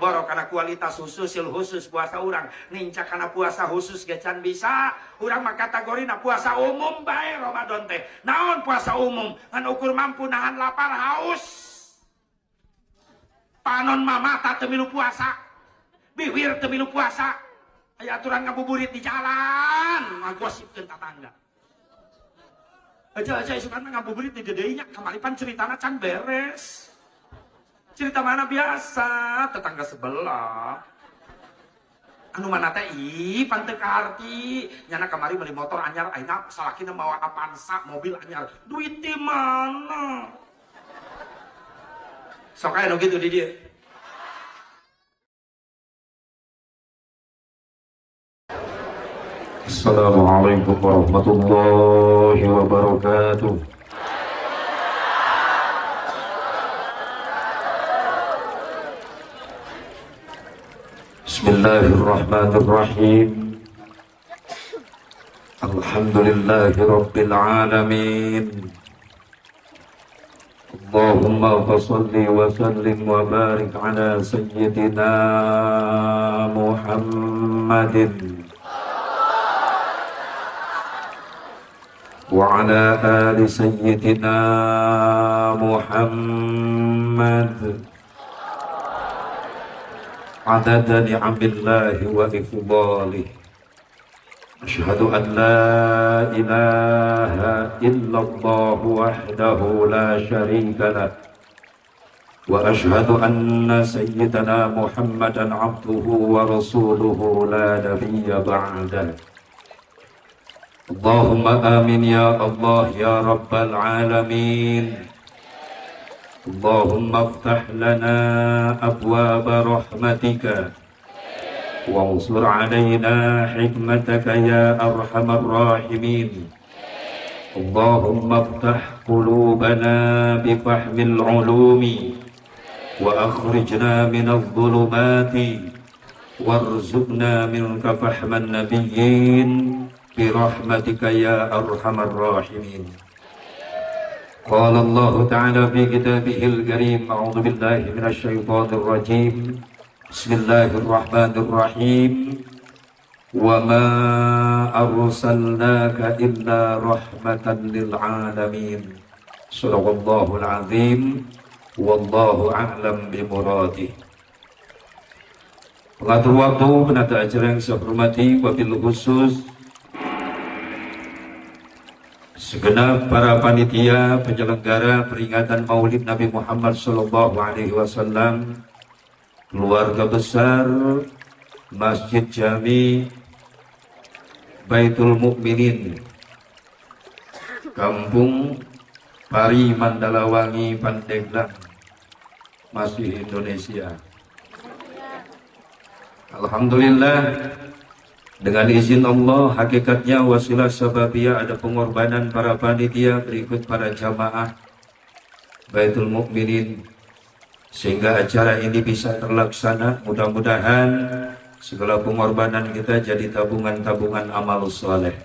Boro karena kualitas khusus khusus puasa orang ninca karena puasa khusus gecan bisa orang mah kategorina puasa umum bae Ramadan teh naon puasa umum ngan ukur mampu nahan lapar haus panon mama tak temilu puasa bibir temilu puasa aya aturan ngabuburit di jalan ngagosipkeun tetangga aja suka ngabuburit di dedeunya kamalipan ceritana can beres. Cerita mana biasa, tetangga sebelah. Anu mana teh panteu kaharti. Nyana kamari beli motor anyar, ayeuna salakina mawa Avanza mobil anyar. Duit di mana? Sok aya nu kitu di dieu. Assalamualaikum warahmatullahi wabarakatuh. Bismillahirrahmanirrahim. Alhamdulillahi rabbil alamin. Allahumma fassalli wa sallim wa barik ala sayyidina Muhammadin wa ala ali sayyidina Muhammad adada ni'amillahi wa ifdalih. Asyhadu an la ilaha illallah wahdahu la syarika lah wa asyhadu anna sayyidana Muhammadan abduhu wa rasuluhu la nabiyya ba'dah. Allahumma amin ya Allah ya rabbal alamin. Allahumma aftah lana abwaba rahmatika wansur alaina hikmataka ya arhamar rahimin. Allahumma aftah qulubana bifahmil ulumi wa akhrijna minadh dhulumati warzuqna minka fahman nabiyyin birahmatika ya arhamar rahimin. قال الله تعالى في كتابه الكريم أعوذ بالله من الشيطان الرجيم بسم الله الرحمن الرحيم وما أرسلناك إلا رحمة للعالمين صدق الله العظيم والله أعلم بمراده. Pengatur waktu, penata acara yang saya hormati, wabil khusus segenap para panitia penyelenggara peringatan Maulid Nabi Muhammad SAW, keluarga besar Masjid Jami Baitul Mukminin, Kampung Pari Mandalawangi, Pandeglang, masih Indonesia. Alhamdulillah, dengan izin Allah, hakikatnya wasilah sababiyah ada pengorbanan para panitia berikut para jamaah Baitul Mukminin sehingga acara ini bisa terlaksana. Mudah-mudahan segala pengorbanan kita jadi tabungan-tabungan amal soleh.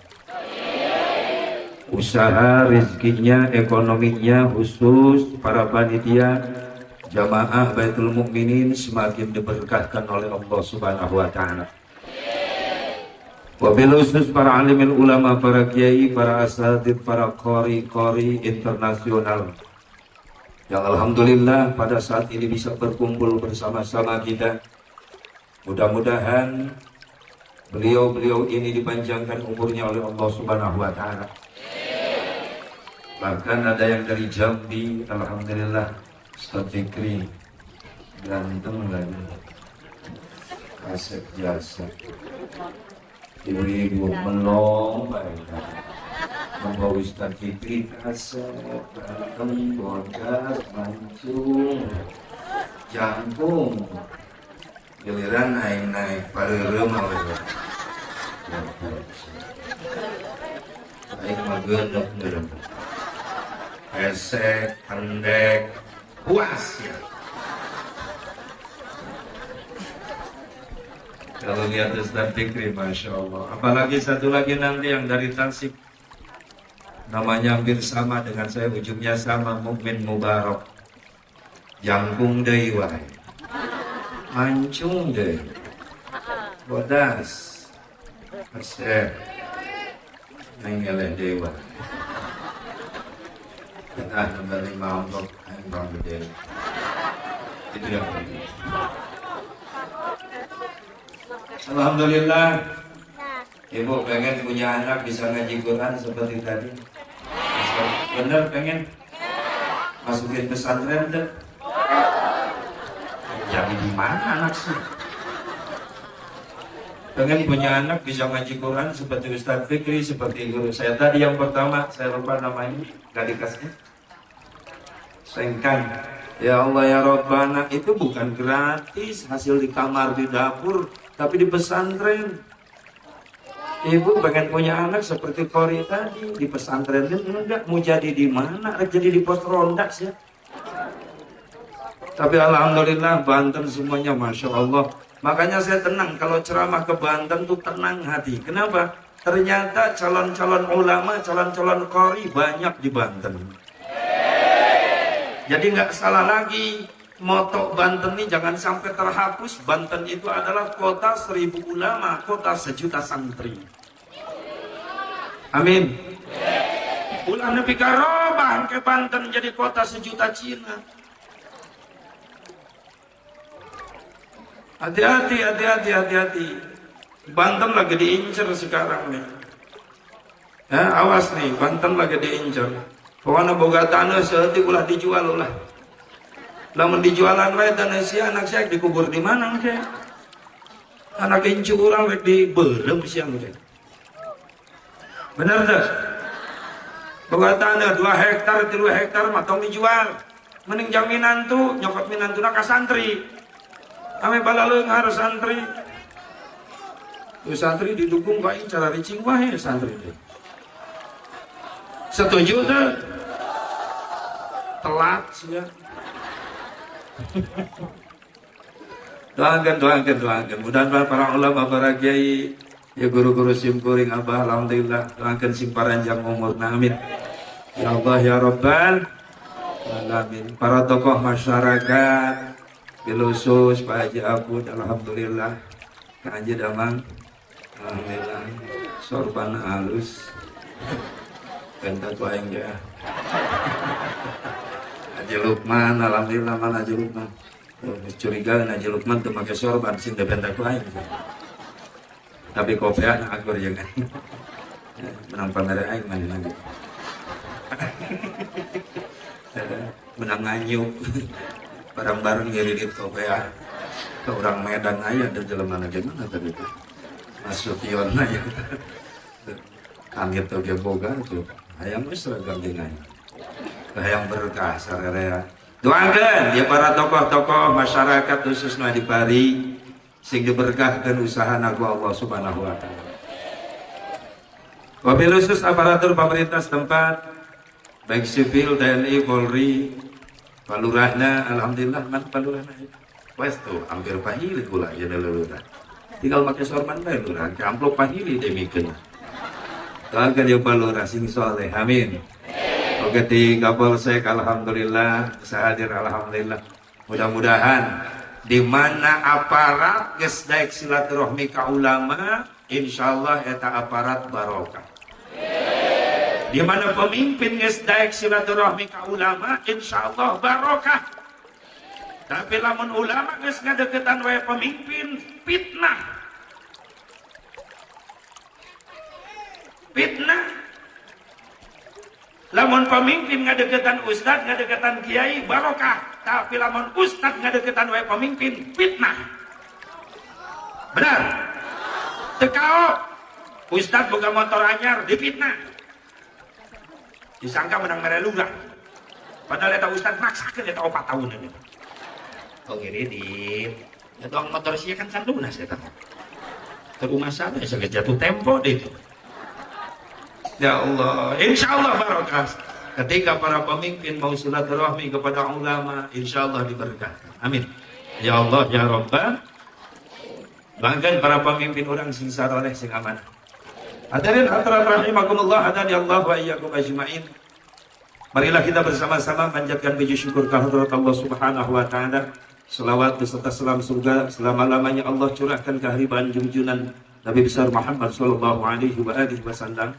Usaha rezekinya, ekonominya, khusus para panitia jamaah Baitul Mukminin semakin diberkahkan oleh Allah Subhanahu wa Ta'ala. Wabil khusus para alimil ulama, para kiai, para asatidz, para qori internasional yang alhamdulillah pada saat ini bisa berkumpul bersama-sama kita. Mudah-mudahan beliau-beliau ini dipanjangkan umurnya oleh Allah Subhanahu wa Ta'ala. Bahkan ada yang dari Jambi, alhamdulillah, Ustaz Fikri ganteng lagi, kasep jasa. Ibu-ibu menolong mereka membawa Ustaz Fikri kasep, ganteng, bodas, mancung, jangkung, giliran naik-naik pareureum awet. Baik mah geudeg esek, pendek, puas ya. Kalau lihat Ustaz Fikri, Masya Allah. Apalagi satu lagi nanti yang dari Tasik, namanya hampir sama dengan saya, ujungnya sama, Mukmin Mubarak, jangkung deui wae. Mancung deh. Bodas. Asep. Nengeleh dewa. Tengah kembali mabok bang gede. Itu yang penting. Alhamdulillah. Ibu pengen punya anak bisa ngaji Quran seperti tadi. Bener pengen masukin pesantren deh. Jadi di mana anak sih? Pengen punya anak bisa ngaji Quran seperti Ustadz Fikri, seperti guru saya tadi yang pertama, saya lupa namanya, gak dikasih. Sengkan. Ya Allah ya Rabbana, itu bukan gratis, hasil di kamar di dapur, tapi di pesantren. Ibu pengen punya anak seperti Kori tadi di pesantren kan enggak mau jadi di mana? Jadi di pos ronda sih. Tapi alhamdulillah Banten semuanya masya Allah. Makanya saya tenang kalau ceramah ke Banten tuh tenang hati. Kenapa? Ternyata calon-calon ulama, calon-calon Kori banyak di Banten. Jadi nggak salah lagi. Moto Banten ini jangan sampai terhapus. Banten itu adalah kota 1000 ulama, kota 1.000.000 santri. Amin. Ulah nepi karobah ke Banten jadi kota 1.000.000 Cina. Hati-hati, hati-hati, hati-hati. Banten lagi diincar sekarang nih. Ya, awas nih, Banten lagi diincar. Pokoknya boga tanah seperti ulah dijual ulah. Lamun dijualan wae tanah si anak saya dikubur di mana ke? Anak incu orang rek di berem siang ke. Benar dah. Boga tanah 2 hektar, 3 hektar mah tong dijual. Mending jaminan tuh nyokot minantuna ka santri. Ame balaleung harus santri. Tuh santri didukung bae cara ricing wae santri teh. Setuju tuh? Telat sih ya. Doakan. Mudah-mudahan para ulama, para kiai, ya guru-guru simkuring abah, alhamdulillah, doakan sing panjang umur, amin. Ya Allah ya Rabbal alamin. Para tokoh masyarakat, Bilusus, Pak Haji Abud, alhamdulillah, Kak Haji Damang, alhamdulillah, sorban halus, pentat waing ya. Haji Lukman, alhamdulillah, mana Haji Lukman? Curiga Haji Lukman tuh pakai sorban, sing pentat waing. Tapi kopiah nak akur ya kan. Menang pamer aing mana lagi. Menang nganyuk. Barang-barang ngirit kopiah. Ke orang Medan aja dan jelema gimana tadi itu. Masuk pion aja. Kami tuh ge boga tuh. Hayang geus seragam jeung hayang berkah sararea. Doakeun ya para tokoh-tokoh masyarakat khususnya di Bari sing diberkahkeun usahana ku Allah Subhanahu wa taala. Wabil khusus aparatur pemerintah setempat baik sipil, TNI, Polri, Palurahna, alhamdulillah man Palurahna. Wes tuh hampir pahili kula ya leureurah. Tinggal pakai sorban bae lurah, ke amplop pahili demikeun. Doakeun ya Palurah sing saleh. Amin. Oke di Kapolsek alhamdulillah bisa hadir alhamdulillah. Mudah-mudahan di mana aparat geus daek silaturahmi ka ulama, insyaallah eta aparat barokah. Di mana pemimpin geus daek silaturahmi ka ulama, insyaallah barokah. Tapi lamun ulama geus ngadeukeutan wae pemimpin, fitnah. Fitnah. Lamun pemimpin ngadeukeutan ustad, ngadeukeutan kiai, barokah. Tapi lamun ustad ngadeukeutan wae pemimpin, fitnah. Benar? Teu kao. Ustad boga motor anyar difitnah. Disangka menang mere lurah. Padahal eta ustad maksakeun eta 4 tahun ini. Oh ngiridit. Eta motor sia kan can lunas eta. Teu masalah saged jatuh tempo deh itu. Ya Allah, insya Allah barokah. Ketika para pemimpin mau silaturahmi kepada ulama, insya Allah diberkati. Amin. Ya Allah, ya Rabbal. Bangkan para pemimpin orang sing saleh sing amanah. Hadirin hadirat rahimakumullah, hadani Allah wa iyyakum ajmain. Marilah kita bersama-sama panjatkan puji syukur kehadirat Allah Subhanahu wa taala Selawat beserta salam surga selama-lamanya Allah curahkan ke hariban junjunan Nabi besar Muhammad sallallahu alaihi wasallam,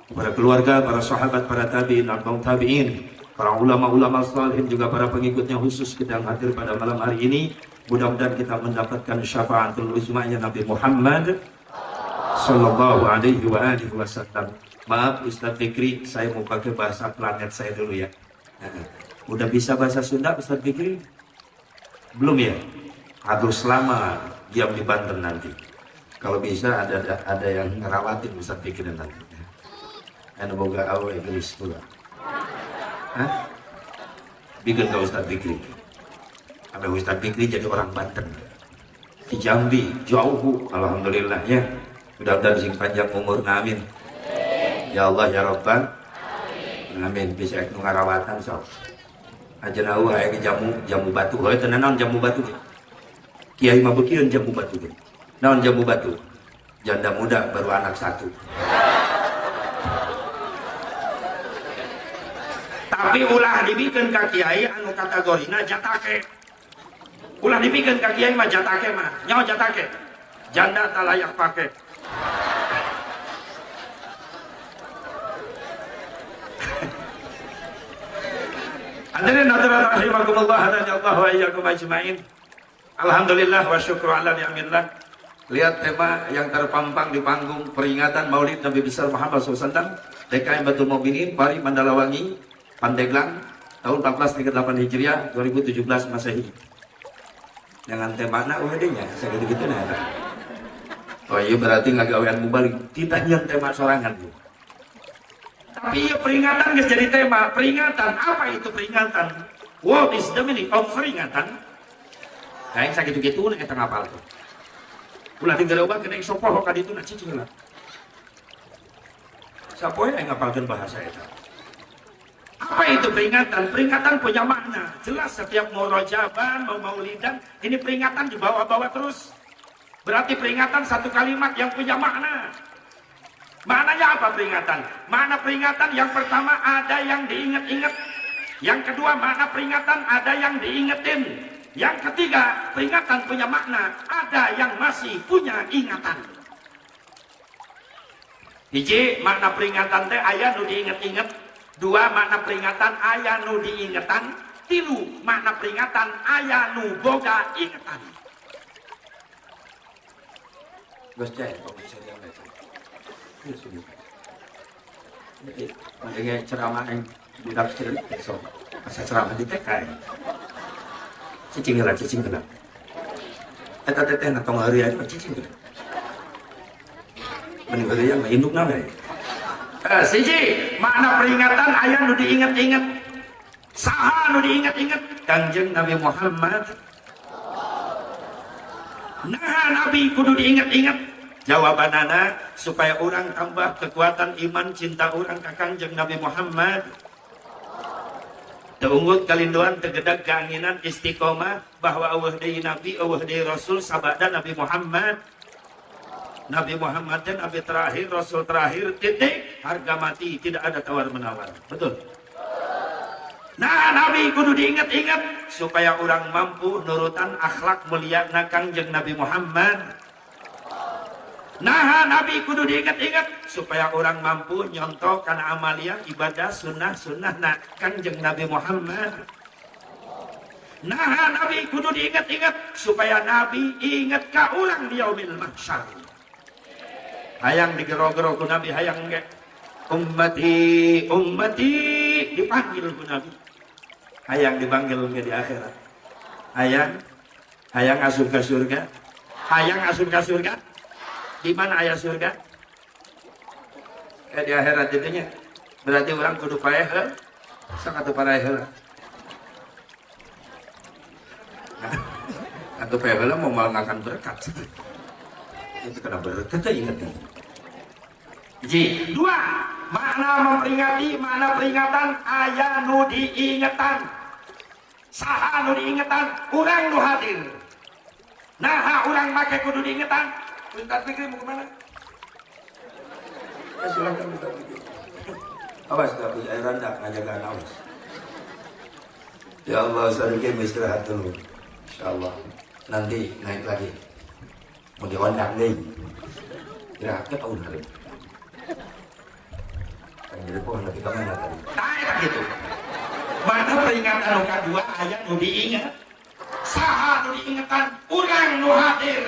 kepada keluarga, para sahabat, para tabi'in, tabi'in, para ulama-ulama salihin, juga para pengikutnya khusus kita yang hadir pada malam hari ini. Mudah-mudahan kita mendapatkan syafaatul uzmanya Nabi Muhammad sallallahu alaihi wasallam. Maaf Ustaz Fikri, saya mau pakai bahasa planet saya dulu ya. Udah bisa bahasa Sunda Ustaz Fikri? Belum ya? Harus lama diam di Banten nanti. Kalau bisa ada yang ngerawatin Ustaz Fikri nanti. Anu boga awe gelis pula. Hah? Bikin ke Ustaz Fikri. Sampai Ustaz Fikri jadi orang Banten. Di Jambi, jauh Bu. Alhamdulillah ya. Mudah-mudahan sing panjang umur, amin. Ya Allah ya Rabbal. Amin. Bisa ngarawatan sok. Aja nahu aya jamu batu. Heuh teu naon jamu batu. Kiai mah beukieun jamu batu. Naon jamu batu? Janda muda baru anak satu. Tapi ulah dibikeun ka kiai anu kategorina jatake. Ulah dibikeun ka kiai mah jatake mah. Nyaho jatake? Janda tak layak pake. Hadirin hadirat rahimakumullah, hadani Allah wa iyyakum ajmain. Alhamdulillah wa syukru ala ni'amillah. Lihat tema yang terpampang di panggung peringatan Maulid Nabi besar Muhammad SAW, DKM Baitul Mukminin, Pari Mandalawangi, Pandeglang, tahun 1438 Hijriah, 2017 Masehi. Dengan tema anak UHD-nya, saya gitu-gitu nah. Oh iya berarti ngagawean mubalik, tidak nyen tema sorangan. Tapi ya peringatan guys jadi tema. Peringatan, apa itu peringatan? What is the meaning of peringatan? Nah yang sakit gitu nih kita ngapal tuh. Ulah tinggal obat kena sopoh kan itu nak cicing lah. Siapa yang ngapalkan bahasa itu? Apa itu peringatan? Peringatan punya makna. Jelas setiap mau rojaban, mau maulidan, ini peringatan dibawa-bawa terus. Berarti peringatan satu kalimat yang punya makna. Maknanya apa peringatan? Makna peringatan yang pertama ada yang diingat-ingat. Yang kedua makna peringatan ada yang diingetin. Yang ketiga peringatan punya makna ada yang masih punya ingatan. Hiji makna peringatan teh aya nu diinget-inget. Dua makna peringatan aya nu diingetan. Tilu makna peringatan aya nu boga ingetan. Gus Cai, kok bisa diam itu? Makanya ceramah yang budak kecil so masa ceramah di TK ya. Cicing lah. Eta teteh na tong hari aja cicing lah. Mending hari yang induk nama ya. Siji makna peringatan aya nu diinget-inget. Saha nu diinget-inget? Kanjeng Nabi Muhammad. Nah Nabi kudu diinget-inget. Jawabanana supaya orang tambah kekuatan iman cinta orang ke Kanjeng Nabi Muhammad. Teunggut kalinduan tegedag keanginan istiqomah bahwa Allah deui Nabi, Allah deui Rasul sabada Nabi Muhammad. Nabi Muhammad dan Nabi terakhir, Rasul terakhir, titik, harga mati, tidak ada tawar-menawar. Betul? Nah Nabi kudu diingat-ingat supaya orang mampu nurutan akhlak mulia na Kanjeng Nabi Muhammad. Nah Nabi kudu diingat-ingat supaya orang mampu nyontoh karena amalia ibadah sunnah na Kanjeng Nabi Muhammad. Nah Nabi kudu diingat-ingat supaya Nabi ingat ka ulang di yaumil mahsyar. Hayang digero-gero ku Nabi hayang ge. Ummati dipanggil ku Nabi. Hayang dipanggil ke di akhirat. Hayang asup ke surga. Hayang asup ke surga. Di mana ayah surga? Di akhirat itunya. Berarti orang kudu paeh sangat paeh heula. Atau paeh heula mau ngakan berkat. Itu kena berkat ingat kan. Ji, dua, makna memperingati, makna peringatan aya nu diingetan. Saha nu diingetan, urang nu hadir. Nah, urang make kudu diingetan. Ustaz Fikri mau kemana? Silakan Ustaz Fikri. Awas tapi air rendah ngajagaan awas. Ya Allah, Ustaz Fikri istirahat dulu. Insya Allah nanti naik lagi mau diundang nih kira-kira tahun hari yang jadi pohon lagi kemana tadi Nah gitu mana peringatan nu kadua aya nu diingat saha nu diingetan urang nu hadir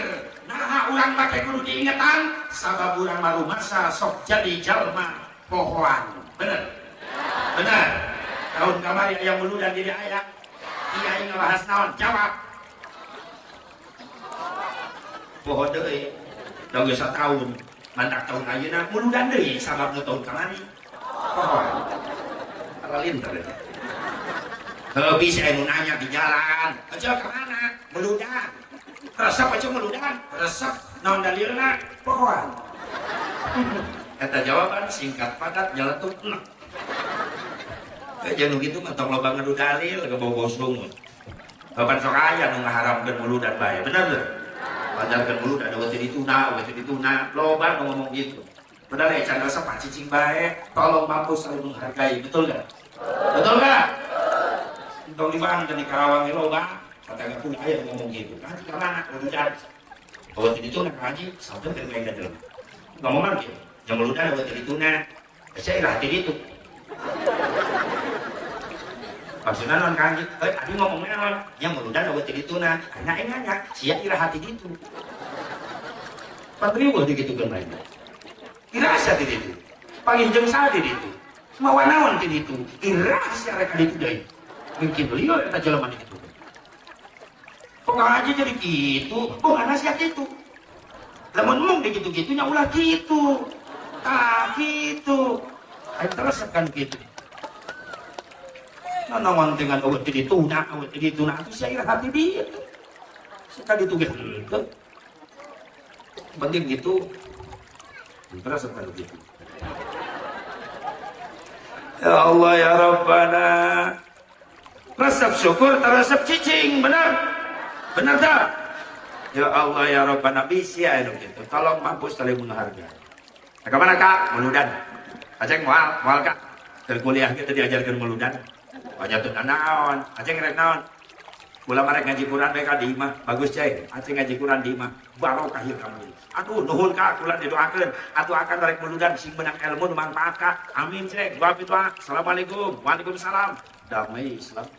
nah urang make kudu diingetan sabab urang mah rumasa sok jadi jalma pohoan bener bener tahun kamari aya muludan jadi aya iya ngabahas naon jawab pohon deui da geus tahun mandak tahun ayeuna muludan deui sabab nu tahun kamari pohon aralin teh bisa anu nanya di jalan aja kemana meludan resep aja meludan resep naon dalilna pohon eta jawaban singkat padat nyeletuk enak jangan gitu mah tong loba ngadu dalil ke bawa sungut kapan sok aya nu ngaharamkeun meludan bae bener teu pajarkeun meludan da weuteun dituna loba nu ngomong gitu bener ya can resep cicing bae tolong mampu saling menghargai betul gak Tong di Bandung di Karawang itu loba, kata pun ayah ngomong gitu. Kaji kemana? Meludan. Waktu itu nak kaji, sampai ke main dalam. Ngomong lagi, yang meludan waktu itu nak, saya hati itu. Maksudnya non kaji, tadi ngomongnya non, yang meludan waktu itu nak, enak, siap kira hati itu. Patriu waktu gitu kan main. Irasa di itu, panginjeng saya di itu, mawanawan di itu, irasa mereka di itu deh. Mungkin beliau eta jelema gitu. Kok aja jadi gitu? Kok nasihat itu? Lamun mung gitu-gitunya ulah gitu. Gitu. Ayo terus kan gitu. Nanawan dengan awet dituna itu saya hati dia. Sekali itu gitu. Penting gitu. Terus kan gitu. Ya Allah ya Rabbana. Resep syukur terresep cicing benar tak ya Allah ya Rabbana bisa gitu tolong mampu saling menghargai nah, kemana kak meludan aceng mual kak dari kuliah kita diajarkan meludan banyak tuh naon aceng rek naon mula marek ngaji Quran mereka di imah bagus ceng aceng ngaji Quran di imah barokah ya kamu aduh nuhun kak kulan didoakeun atuh akan rek meludan sing menang ilmu manfaat kak amin ceng doa pitu assalamualaikum waalaikumsalam damai Islam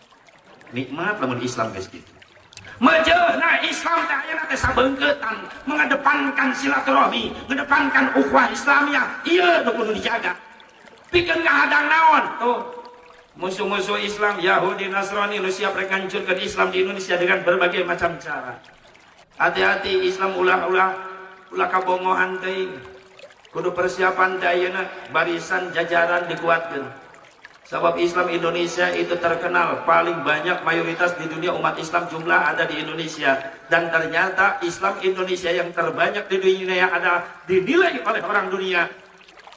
nikmat lamun Islam guys gitu majeuhna Islam teh ayeuna teh sabeungkeutan mengedepankan silaturahmi mengedepankan ukhuwah Islamiyah ieu nu kudu dijaga pikeun ngahadang naon tuh musuh-musuh Islam Yahudi Nasrani nu siap rek ngancurkeun Islam di Indonesia dengan berbagai macam cara hati-hati Islam ulah kabongohan teuing kudu persiapan teh ayeuna barisan jajaran dikuatkeun. Sebab Islam Indonesia itu terkenal paling banyak mayoritas di dunia umat Islam jumlah ada di Indonesia dan ternyata Islam Indonesia yang terbanyak di dunia yang ada dinilai oleh orang dunia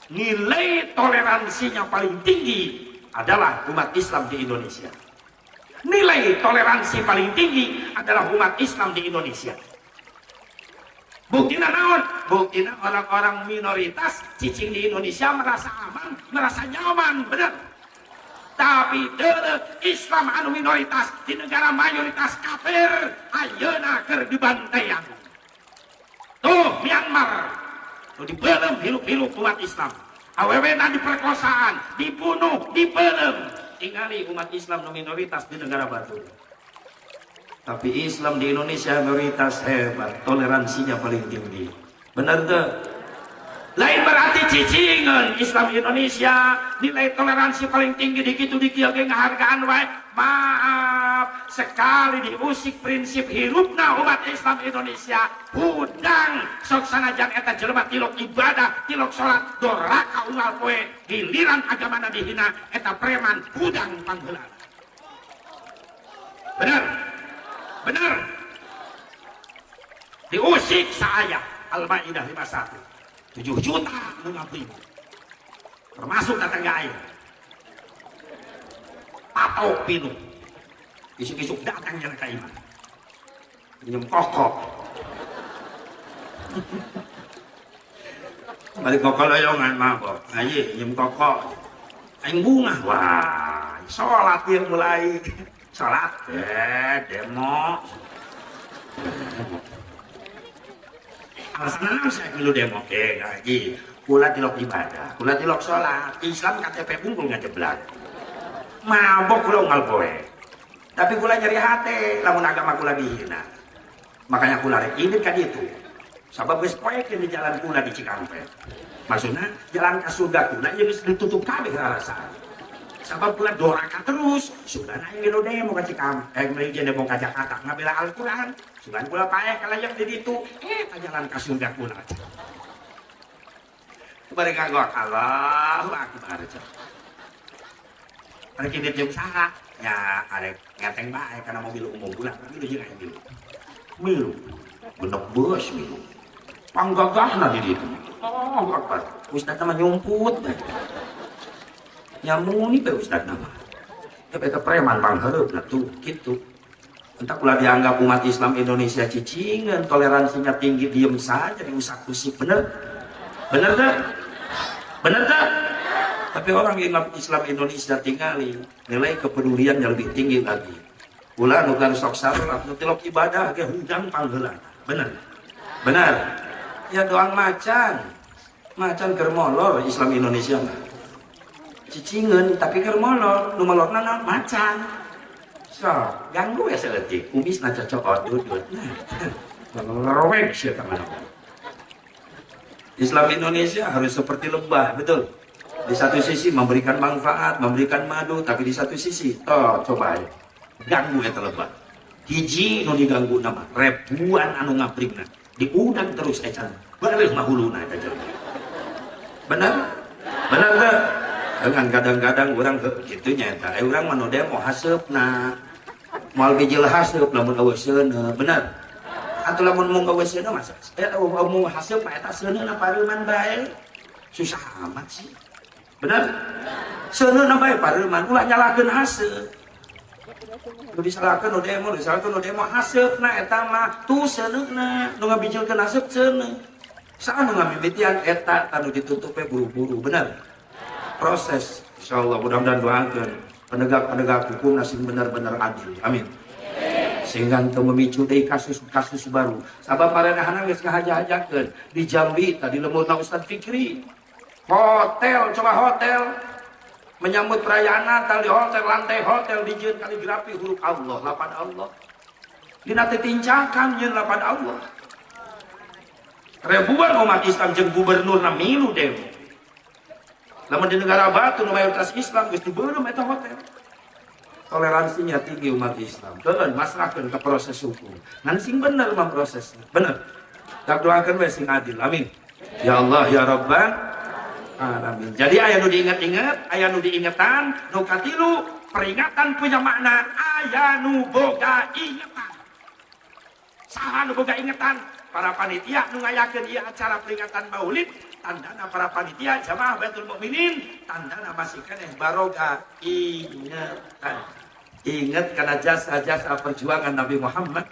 nilai toleransinya paling tinggi adalah umat Islam di Indonesia. Nilai toleransi paling tinggi adalah umat Islam di Indonesia. Buktinya naon? Buktinya orang-orang minoritas cicing di Indonesia merasa aman, merasa nyaman, benar. Tapi Islam anu minoritas di negara mayoritas kafir ayeuna keur dibantaian. Tuh Myanmar tuh dibelem hirup-hirup umat Islam. Awewena diperkosaan, dibunuh, dibelem. Tingali umat Islam nu minoritas di negara batu. Tapi Islam di Indonesia mayoritas hebat, toleransinya paling tinggi. Benar tuh? Lain berarti cicingan Islam Indonesia nilai toleransi paling tinggi di kitu di kieu ge ngahargaan wae. Maaf, sekali diusik prinsip hirupna umat Islam Indonesia hudang sok sanajan eta jelema tilok ibadah, tilok salat, doraka unggal poe, giliran agamana dihina eta preman hudang pangheulana. Bener. Diusik saaya Al-Maidah 51. 7 juta mengabdi termasuk tetangga air patok pinu isuk-isuk datangnya ke iman minum kokok balik kokok loyongan mabok ngaji minum kokok aing bunga wah sholat dia mulai sholat demo Alasan saya milu demo lagi. Kula tilok ibadah, kula tilok sholat. Islam KTP unggul ngajeblak. Mabok kula unggal poe. Tapi kula nyari hati, lamun agama kula dihina. Makanya kula rek ini kan itu. Sabab geus poe di jalan kula di Cikampek. Maksudnya jalan ke surga kula yang ditutup kabeh rasa. Sabab kula doraka terus. Sudah naik milu demo ka Cikampek, meuli demo ka Jakarta ngabela Al-Qur'an. Sugan kula pae kalayak di ditu, jalan ka surga kula. Mereka gua Allahu Akbar. Ada kini jam saha, ya ada ngeteng bae karena mobil umum pulang, tapi itu juga milu. Milu, benek bos milu. Panggagahna di ditu. Oh Akbar, Ustaz nama nyumput. Nyamuni be Ustaz nama. Tapi ke preman panghareup tuh gitu. Entah pula dianggap umat Islam Indonesia cicingan, toleransinya tinggi, diem saja, diusak usik, bener? Bener tak? Bener tak? Tapi orang Islam Indonesia tinggali, nilai kepeduliannya lebih tinggi lagi. Pula nukan sok salat, nutilok ibadah, ke hudang panggelan. Bener? Bener? Ya doang macan germolor Islam Indonesia mah. Cicingan, tapi germolor, numalorna macan. So, ganggu ya seletik, kumis na cocok dudut. Lerowek sih teman-teman. Islam Indonesia harus seperti lebah, betul. Di satu sisi memberikan manfaat, memberikan madu, tapi di satu sisi, coba ya, ganggu ya lebah. Hiji nu diganggu nama, ribuan anu ngaprigna, diundang terus ecan, balik mahuluna aja. Benar? Benar tak? Dengan kadang-kadang orang gitu nyata, orang manode mau hasepna, mau bijil hasep, lamun aweseuna, benar? Atau lamun mau aweseuna masa? Mau hasep mah eta seuneu na pareuman bae. Susah amat sih. Benar? Seuneu na bae pareuman, ulah nyalakeun hasep. Nu disalahkeun nu demo hasepna eta mah tu seuneuna, nu ngabijilkeun hasep seuneu. Saha nu ngamimitian eta tanu ditutupe buru-buru, benar? Proses, insyaallah mudah-mudahan doakan penegak-penegak hukum nasib benar-benar adil, amin. Sehingga untuk memicu dari kasus-kasus baru. Sabab maranehana geus ngahaja-hajakeun di Jambi tadi lemurna Ustaz Fikri. Hotel, coba hotel menyambut perayaan Natal di hotel, lantai hotel dijieun kaligrafi huruf Allah, lapan Allah. Dina teh tincakan nyeun lapan Allah. Ribuan umat Islam jeung gubernurna milu demo. Namun di negara batu mayoritas Islam geus dibeureum eta hotel. Toleransinya tinggi umat Islam. Keun masrahkeun ke proses hukum. Ngan sing bener mah prosesnya. Bener. Tak doakeun we sing adil. Amin. Ya Allah ya Rabbal alamin. Jadi aya nu diingat-ingat, aya nu diingetan, nu katilu peringatan punya makna, aya nu boga ingetan. Saha nu boga ingetan? Para panitia nu ngayakeun ieu acara peringatan Maulid, tandana para panitia jamaah Baitul Mukminin, tandana masih keneh barokah ingetan. Ingat karena jasa-jasa perjuangan Nabi Muhammad.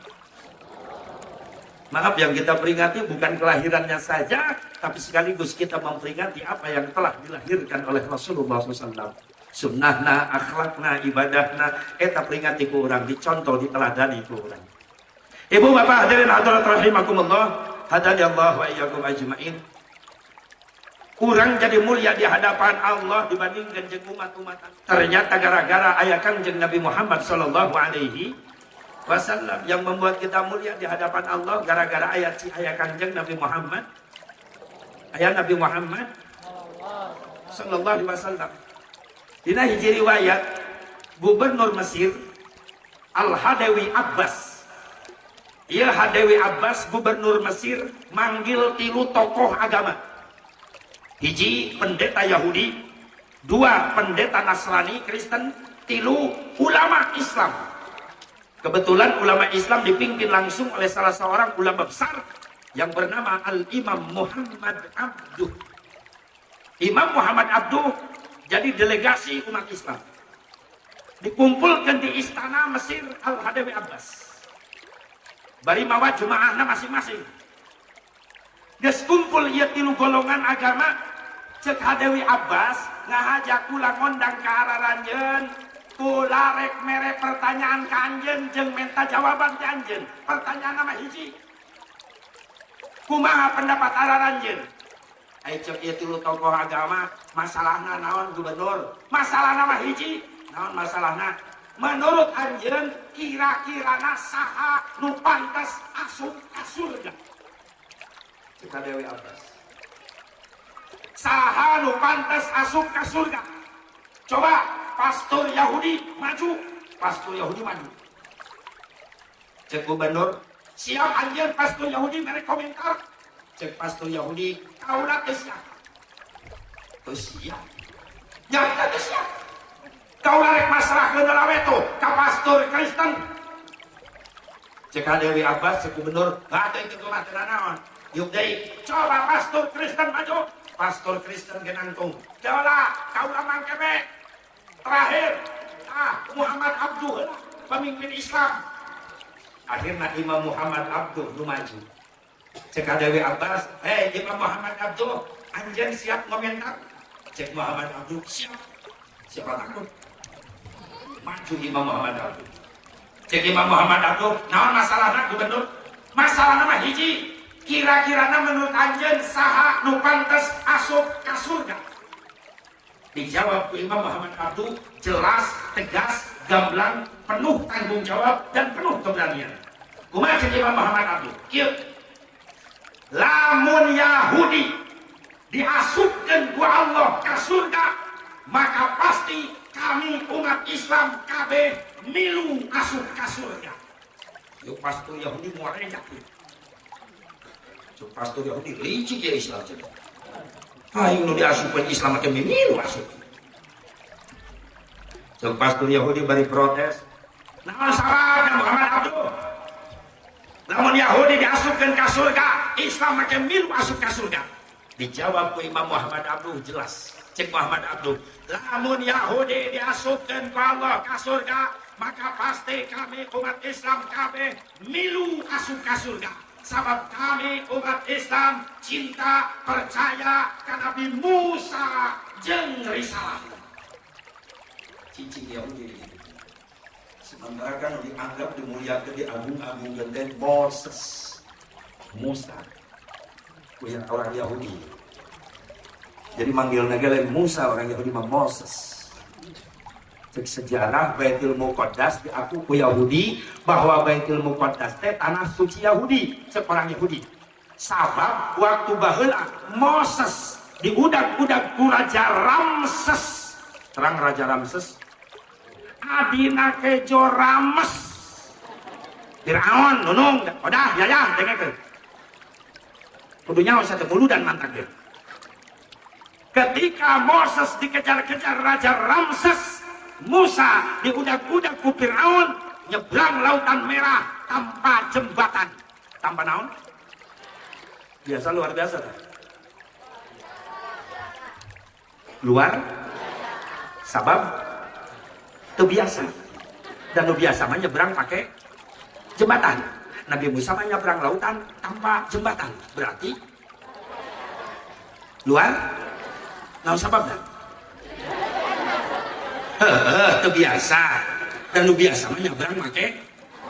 Maaf, yang kita peringati bukan kelahirannya saja, tapi sekaligus kita memperingati apa yang telah dilahirkan oleh Rasulullah SAW. Sunnahna, akhlakna, ibadahna, eta peringati ku urang, dicontoh, diteladani ku urang. Ibu bapak hadirin hadirat rahimakumullah, hadani Allah wa iyyakum ajmain. Kurang jadi mulia di hadapan Allah dibandingkan jeung umat-umatan. Ternyata gara-gara aya Kangjeng Nabi Muhammad sallallahu alaihi wasallam yang membuat kita mulia di hadapan Allah, gara-gara ayat si aya Kangjeng Nabi Muhammad. Aya Nabi Muhammad sallallahu alaihi wasallam. Dina hiji riwayat Gubernur Mesir Al-Hadawi Abbas. Ieu Hadawi Abbas gubernur Mesir manggil 3 tokoh agama. Hiji pendeta Yahudi, 2 pendeta Nasrani Kristen, 3 ulama Islam. Kebetulan ulama Islam dipimpin langsung oleh salah seorang ulama besar yang bernama Al-Imam Muhammad Abduh. Imam Muhammad Abduh jadi delegasi umat Islam. Dikumpulkan di istana Mesir Al-Hadawi Abbas. Bari mawa jemaahna masing-masing. Geus kumpul ieu 3 golongan agama, cek Hadawi Abbas ngahajak ulang ngondang ka hararanjeun kula rek mere pertanyaan ka anjeun jeung minta jawaban ti anjeun. Pertanyaan nama hiji. Kumaha pendapat araranjeun? Ai cek ieu tilu tokoh agama, masalahna naon gubernur? Masalah nama hiji, naon masalahna? Menurut anjeun kira-kirana saha nu pantes asup ka surga? Cek Dewi Abbas. Saha nu pantes asup ka surga? Coba pastor Yahudi maju, pastor Yahudi maju. Cek gubernur, siap anjeun pastor Yahudi mere komentar. Cek pastor Yahudi, kaula teu siap. Teu siap. Nyata teu siap. Kaula rek masrahkeun lawe tuh ka pastor Kristen. Cek Dewi Abbas, cek gubernur, teu itu mah teu naon. Yuk deui, coba pastor Kristen maju. Pastor Kristen genangtung. Kaula mangke be. Terakhir, Muhammad Abduh, pemimpin Islam. Akhirnya Imam Muhammad Abduh nu maju. Cek Dewi Abbas, Imam Muhammad Abduh, anjeun siap komentar? Cek Muhammad Abduh, siap. Siapa takut? Maju Imam Muhammad Abduh. Cek Imam Muhammad Abduh, naon masalahna gubernur? Masalahna mah hiji. Kira-kirana menurut anjeun saha nu pantes asup ka surga? Dijawab ku Imam Muhammad Abduh, jelas, tegas, gamblang, penuh tanggung jawab dan penuh keberanian. Kumaha cek Imam Muhammad Abduh? Kieu. Lamun Yahudi diasupkeun ku Allah ka surga, maka pasti kami umat Islam kabeh milu asup ka surga. Yuk pastor Yahudi moal rejak. Yuk pastor Yahudi licik ya Islam cek. Ayo nu diasupkeun Islam make milu asup. Cek pastor Yahudi bari protes. Naon sababna Muhammad Abduh? Namun Yahudi diasupkeun ka surga, Islam make milu asup ka surga. Dijawab ku Imam Muhammad Abduh jelas. Cek Muhammad Abduh, lamun Yahudi diasupkeun ku Allah ka surga, maka pasti kami umat Islam kabeh milu asup ka surga. Sabab kami umat Islam cinta percaya ka Nabi Musa jeung risalah. Cicing Yahudi gitu. Sementara kan dianggap dimuliakan di agung-agung genten Moses, Musa, punya orang Yahudi. Jadi manggil negara Musa orang Yahudi mah Moses. Cek sejarah Baitul Muqaddas diaku ku Yahudi bahwa Baitul Muqaddas teh tanah suci Yahudi, cek orang Yahudi. Sabab waktu baheula Moses diudag-udag ku Raja Ramses. Terang Raja Ramses adina kejo Rames. Firaun nunung, udah yayah dengekeun. Kudu nyawa satu mulu dan mantak dia. Ketika Moses dikejar-kejar Raja Ramses, Musa diudak-udak ku Firaun nyebrang Lautan Merah tanpa jembatan. Tanpa naon? Biasa luar biasa kan? Luar sabab itu biasa. Dan lu biasa mah nyebrang pakai jembatan. Nabi Musa mah nyebrang lautan tanpa jembatan. Berarti luar naon sababna? Itu biasa. Dan lu biasa mah nyebrang pakai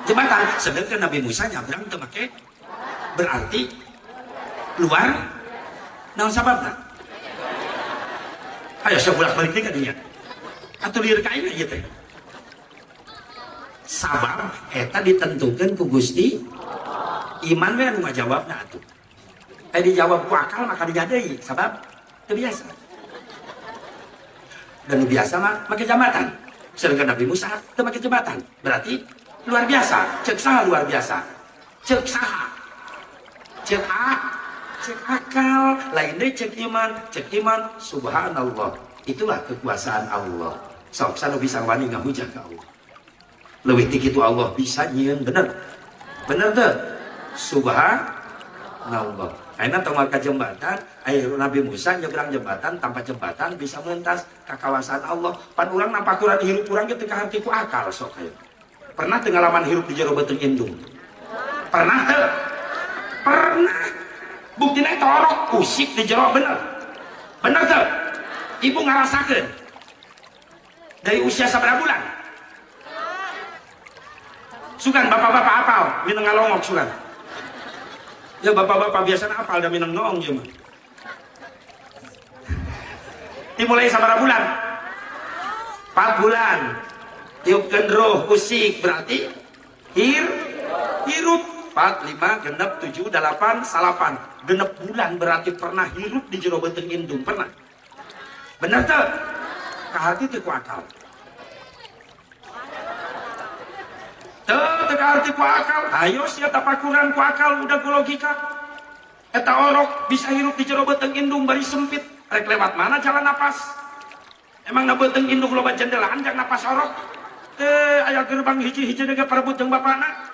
jembatan. Sedangkan Nabi Musa nyebrang teu make berarti luar naon sababna? Ayo saya bolak-balik ka dinya. Atuh lieur ka aing ieu teh. Sabab eta ditentukeun ku Gusti. Iman we anu ngajawabna atuh. Dijawab ku akal maka dinya deui sabab teu biasa. Dan nu biasa mah make jembatan. Sedangkan Nabi Musa teu make jembatan. Berarti luar biasa. Cek saha luar biasa? Cek saha? Cek akal, lain deh cek iman subhanallah. Itulah kekuasaan Allah. Sok sanu bisa wani ngahujat ka Allah. Leuwih ti kitu Allah bisa nyieun bener. Bener teu? Subhanallah. Ayeuna tong ka jembatan, aya Nabi Musa nyebrang jembatan tanpa jembatan bisa mentas ka kawasan Allah. Pan urang nampakuran hirup urang teh ka hati ku akal sok aya. Pernah teu ngalaman hirup di jero beuteung indung? Pernah teu? Pernah. Buktina itu orok usik di jero bener. Bener tuh. Ibu ngarasakeun. Dari usia saberapa bulan? Sugan bapak-bapak apal, minang ngalongok sugan. Ya bapak-bapak biasanya apal dan minang noong ya mah. Dimulai sabaraha bulan? 4 bulan. Tiupkeun roh usik berarti hirup 4, 5, genep, 7, 8, 9 genep bulan berarti pernah hirup di jero beuteung indung, pernah? Bener tuh? Kahati teu ku akal. Teu kahati ku akal. Ayo sia tapakuran ku akal udah ku logika. Eta orok bisa hirup di jero beuteung indung bari sempit. Rek lewat mana jalan napas? Emang na beuteung indung loba jendela anjak napas orok? Aya gerbang hiji-hiji dege parebut jeung bapana.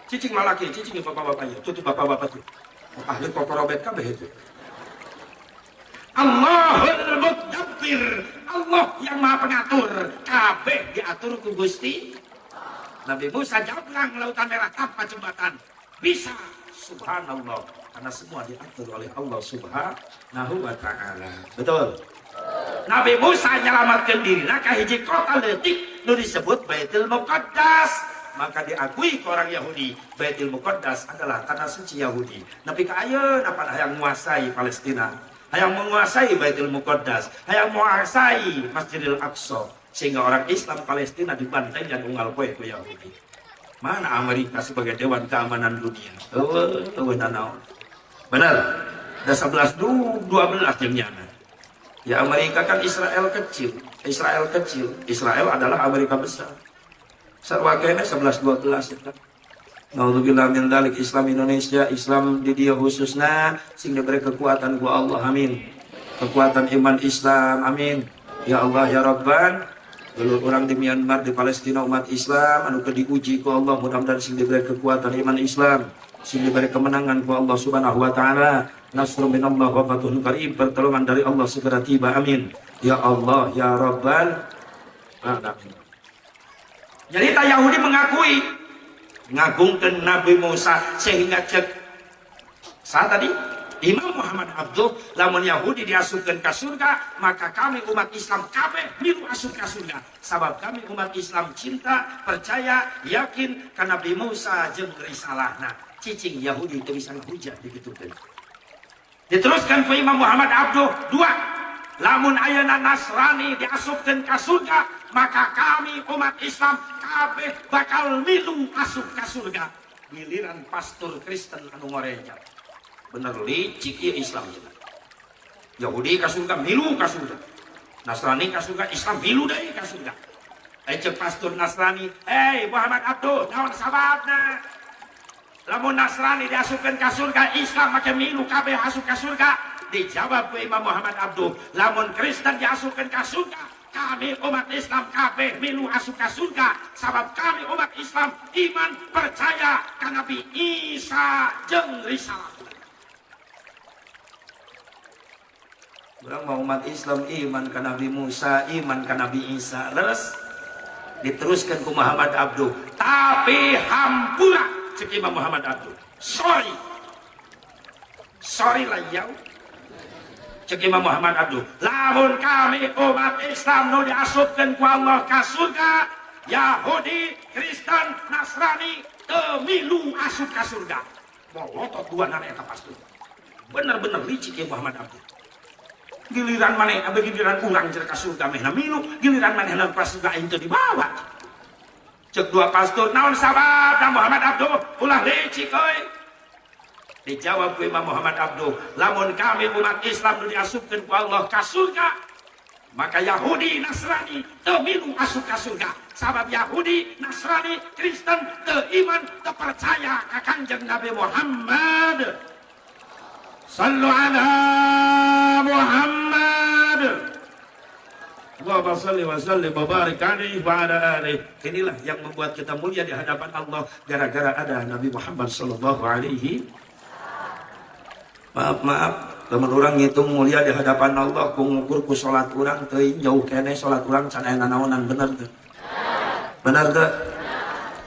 Cicing lalaki, cicing bapak-bapaknya, tutup bapak-bapak tuh. Ahli kokorobet kabeh itu. Allahul Mudabbir, Allah yang maha pengatur, kabeh diatur ku Gusti. Nabi Musa jabrang lautan merah tanpa jembatan, bisa. Subhanallah, karena semua diatur oleh Allah Subhanahu wa Ta'ala. Betul. Nabi Musa nyelamatkan diri ka hiji kota leutik nu disebut Baitul Muqaddas. Maka diakui ke orang Yahudi Baitul Muqaddas adalah tanah suci Yahudi. Tapi ka ayeuna apa hayang menguasai Palestina, hayang menguasai Baitul Muqaddas, hayang menguasai Masjidil Aqsa, sehingga orang Islam Palestina dibantai dan unggal poe ku Yahudi. Mana Amerika sebagai dewan keamanan dunia? Benar. Ada 11 12 jengnyana. Ya Amerika kan Israel kecil. Israel adalah Amerika besar. Sarwakena 11-12 ya kan. Naudzubillah min dzalik. Islam Indonesia, Islam di dia khususna sing diberi kekuatan ku Allah, amin. Kekuatan iman Islam, amin. Ya Allah ya Rabban, dulu orang di Myanmar, di Palestina umat Islam anu diuji ku Allah, mudah-mudahan sing diberi kekuatan iman Islam, sing diberi kemenangan ku Allah Subhanahu wa taala. Nasrun minallah wa fathun qarib, pertolongan dari Allah segera tiba, amin. Ya Allah ya Rabbal alamin. Jadi Yahudi mengakui ngagungkan Nabi Musa sehingga cek saat tadi Imam Muhammad Abduh lamun Yahudi diasupkan ke surga, maka kami umat Islam kabeh milu asup ke surga. Sabab kami umat Islam cinta, percaya, yakin ke Nabi Musa jeung risalahna. Cicing Yahudi itu bisa hujat digitukeun. Diteruskan ke Imam Muhammad Abduh 2. Lamun ayeuna Nasrani diasupkeun ke surga, maka kami umat Islam kabeh bakal milu asup ke surga. Giliran pastor Kristen anu ngoreja. Bener licik ieu Islam cenah. Yahudi ka surga milu ka surga. Nasrani ka surga, Islam milu deui ka surga. Cek pastor Nasrani, "Hei Muhammad Abduh, naon sababna?" Lamun Nasrani diasupkeun ka surga, Islam make milu kabeh asup ka surga. Dijawab ku Imam Muhammad Abduh, lamun Kristen diasupkeun ka surga, kami umat Islam kabeh milu asup ka surga. Sabab kami umat Islam iman percaya ka Nabi Isa jeung risalah. Urang mau umat Islam iman ka Nabi Musa, iman ka Nabi Isa. Leres diteruskan ku Muhammad Abduh, tapi hampura cek Imam Muhammad Abduh. Sorry lah yau. Cek Imam Muhammad Abduh, lamun kami umat Islam nu diasupkeun ku Allah ka surga, Yahudi, Kristen, Nasrani teu milu asup ka surga. Molotot dua nana eta pasti. Bener-bener licik ya Muhammad Abduh. Giliran maneh abdi giliran urang cer ka surga meh milu, giliran maneh ka surga aing teu dibawa. Cek dua pastor, naon sabab Muhammad Abduh ulah licik euy. Dijawab ku Imam Muhammad Abduh, lamun kami umat Islam nu diasupkeun ku Allah ka surga, maka Yahudi, Nasrani teu milu asup ka surga. Sabab Yahudi, Nasrani, Kristen teu iman, teu percaya ka Kanjeng Nabi Muhammad. Sallu ala Muhammad. Allahumma shalli wa sallim wa barik alaihi wa ala alihi. Inilah yang membuat kita mulia di hadapan Allah gara-gara ada Nabi Muhammad sallallahu alaihi. Maaf, teman orang ngitung mulia di hadapan Allah ku ngukur ku salat urang teuing jauh kene salat urang can aya naonan, bener teu? Bener teu?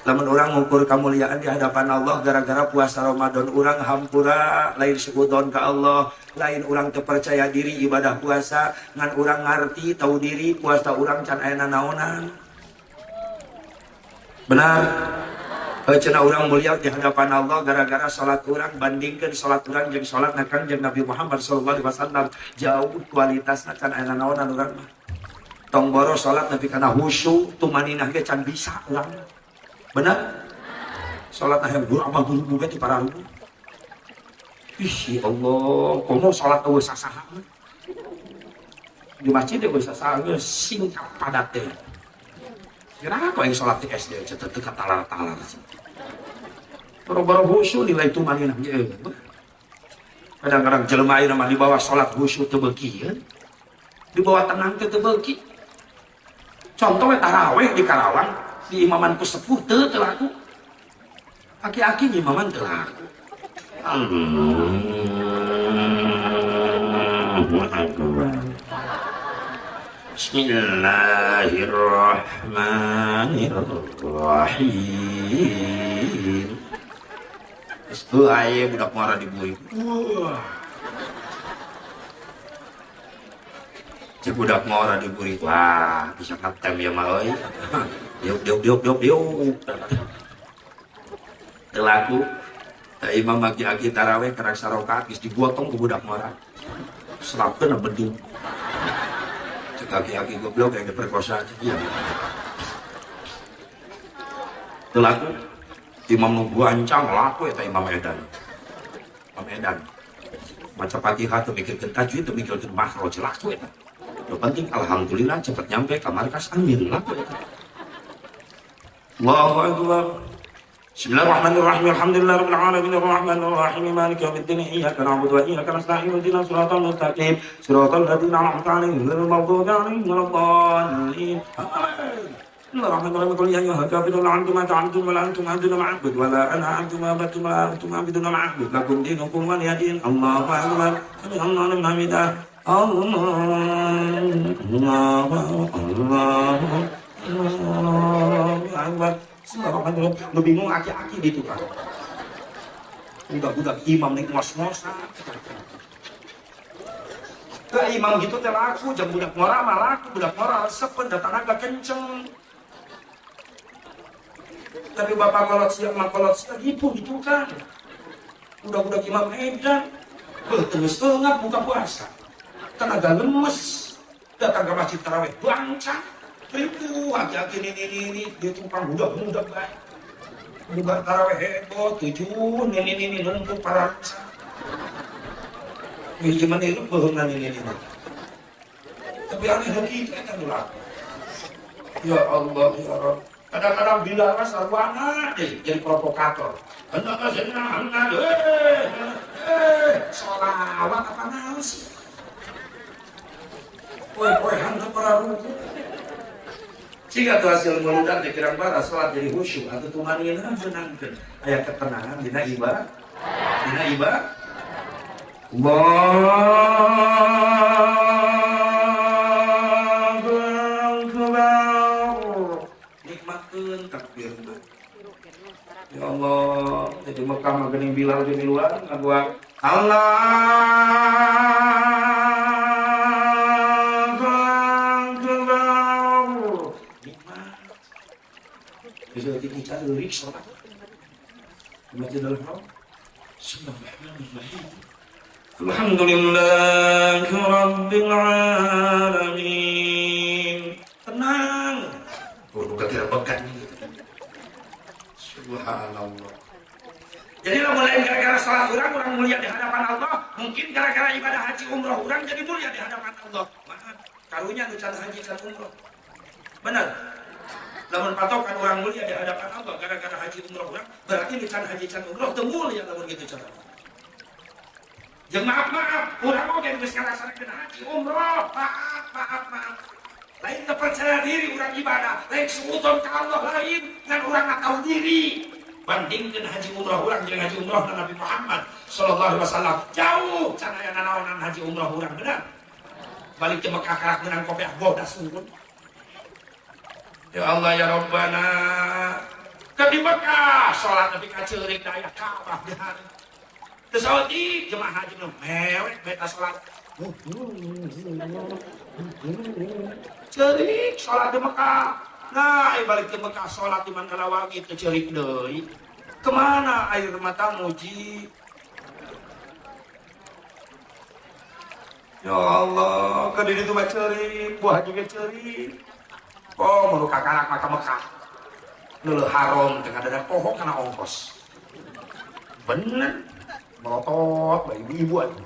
Lamun urang ngukur kemuliaan di hadapan Allah gara-gara puasa Ramadan urang hampura lain sukudon ka Allah, lain urang teu percaya diri ibadah puasa, ngan urang ngarti tahu diri puasa urang can aya naonan. Benar. Cenah urang mulia di hadapan Allah gara-gara salat urang bandingkeun salat urang jeung salat Kanjeng Nabi Muhammad sallallahu alaihi wasallam jauh kualitasna can aya naonan urang mah. Tong boro salat nepi kana khusyuk tumaninah ge can bisa urang. Benar? Salat hayang gurama guru ge ti para ruku. Ih ya Allah, komo salat eueuh sasaha. Di masjid eueuh sasaha geus singkat padat teh. Kira kok yang sholat di SD cetet dekat talar-talar sih. Baru-baru khusyuk nilai itu maninah je. Kadang-kadang jelema ieu mah di bawah sholat khusyuk teu beuki ya. Di bawah tenang teu beuki. Contoh we tarawih di Karawang, di imaman ku sepuh teu laku. Aki-aki di imaman teu laku. Bismillahirrahmanirrahim. Itu ayah budak muara di bui. Si budak muara di bui. Wah, bisa kapten ya mah euy. Diuk. Telaku. Imam aki-aki tarawih kerang sarokat geus digotong ku budak muara. Serapkeun bedung. Aki-aki goblok yang diperkosa aja. Telaku imam nunggu ancang laku eta Imam Edan. Imam Edan. Maca Fatihah teu mikirkeun tajwid teu mikirkeun makhraj laku eta. Nu penting alhamdulillah cepet nyampe ka markas amin laku eta. Allahu akbar. Bismillahirrahmanirrahim. Alhamdulillahirabbil alamin arrahmanir rahim maliki yaumiddin iyyaka na'budu wa iyyaka nasta'in ihdinas siratal mustaqim siratal ladzina an'amta 'alaihim ghairil maghdubi 'alaihim waladdallin. Bismillahirrahmanirrahim. Qul ya ayyuhal kafirun la antum ta'budun wa la antum 'abdun ma'bud wa la ana 'abdun ma'budun wa la antum 'abdun ma'bud lakum dinukum waliyadin. Allahu akbar. Allahu hamidah. Allahu akbar. Bismillahirrahmanirrahim. Lu bingung aki-aki di itu kan. Budak-budak imam nih ngos-ngosan. Ke imam gitu teh laku, jam budak ngora mah laku, budak ngora resep da tanaga kenceng. Tapi bapak kolot siap mah kolot siap gitu kan. Budak-budak imam edan. Terus tengah buka puasa. Tenaga lemes. Datang ke masjid tarawih bancang. Ribu aki-aki ini dia tumpang budak baik. Budak tarawih heboh 7 ini lengkung para rasa. Gimana itu bohongan ini. Tapi aneh lagi kan dulu. Ya Allah ya Rabb. Kadang-kadang Bilal mas sarwana jadi provokator. Hendak senang, sholawat apa naus? Poe hendak para ruku. Jika tuh hasil meludak dikirang bara sholat jadi khusyuk atau tumanina menangkan ayat ketenangan dina ibadah Allahu Akbar. Nikmatkeun takbir. Ya Allah, jadi Mekah mah geuning Bilal di luar ngabuat Allah. Bisa kita lirik sholat Masjidil Haram. Bismillahirrahmanirrahim. Alhamdulillahi Rabbil Alamin. Tenang. Bukan tidak pegang gitu. Subhanallah. Jadi lah mulai gara-gara sholat orang mulia di hadapan Allah. Mungkin gara-gara ibadah haji umroh orang jadi mulia di hadapan Allah. Maaf, karunya nucan haji dan umroh. Benar. Lamun patokan orang mulia di hadapan Allah gara-gara haji umroh orang, berarti nucan haji dan umroh teu mulia lamun gitu cara. Jeung maaf, urang oge geus ngalaksanakeun haji umroh, maaf. Lain teu percaya diri urang ibadah, lain suudon ka Allah lain ngan urang tahu diri. Bandingkeun haji umroh urang jeung haji umroh Nabi Muhammad sallallahu alaihi wasallam. Jauh can aya nanaonan haji umroh urang benar. Balik ke Mekah karak menang kopiah bodas unggul. Ya Allah ya Rabbana. Ke di Mekah salat nepi ka ceurik daya Ka'bah benar. Teu saeutik jemaah haji nu mewek beta salat. Ceurik salat di Mekah. Nah, balik ke Mekah sholat di Mandalawangi itu cerik deui. Kemana air mata muji? Ya Allah, ke diri itu mah cerik, buah juga cerik. Oh, mau kakarak maka Mekah. Nulu haram tengah ada pohon karena ongkos. Bener, melotot, bayi ibu aja.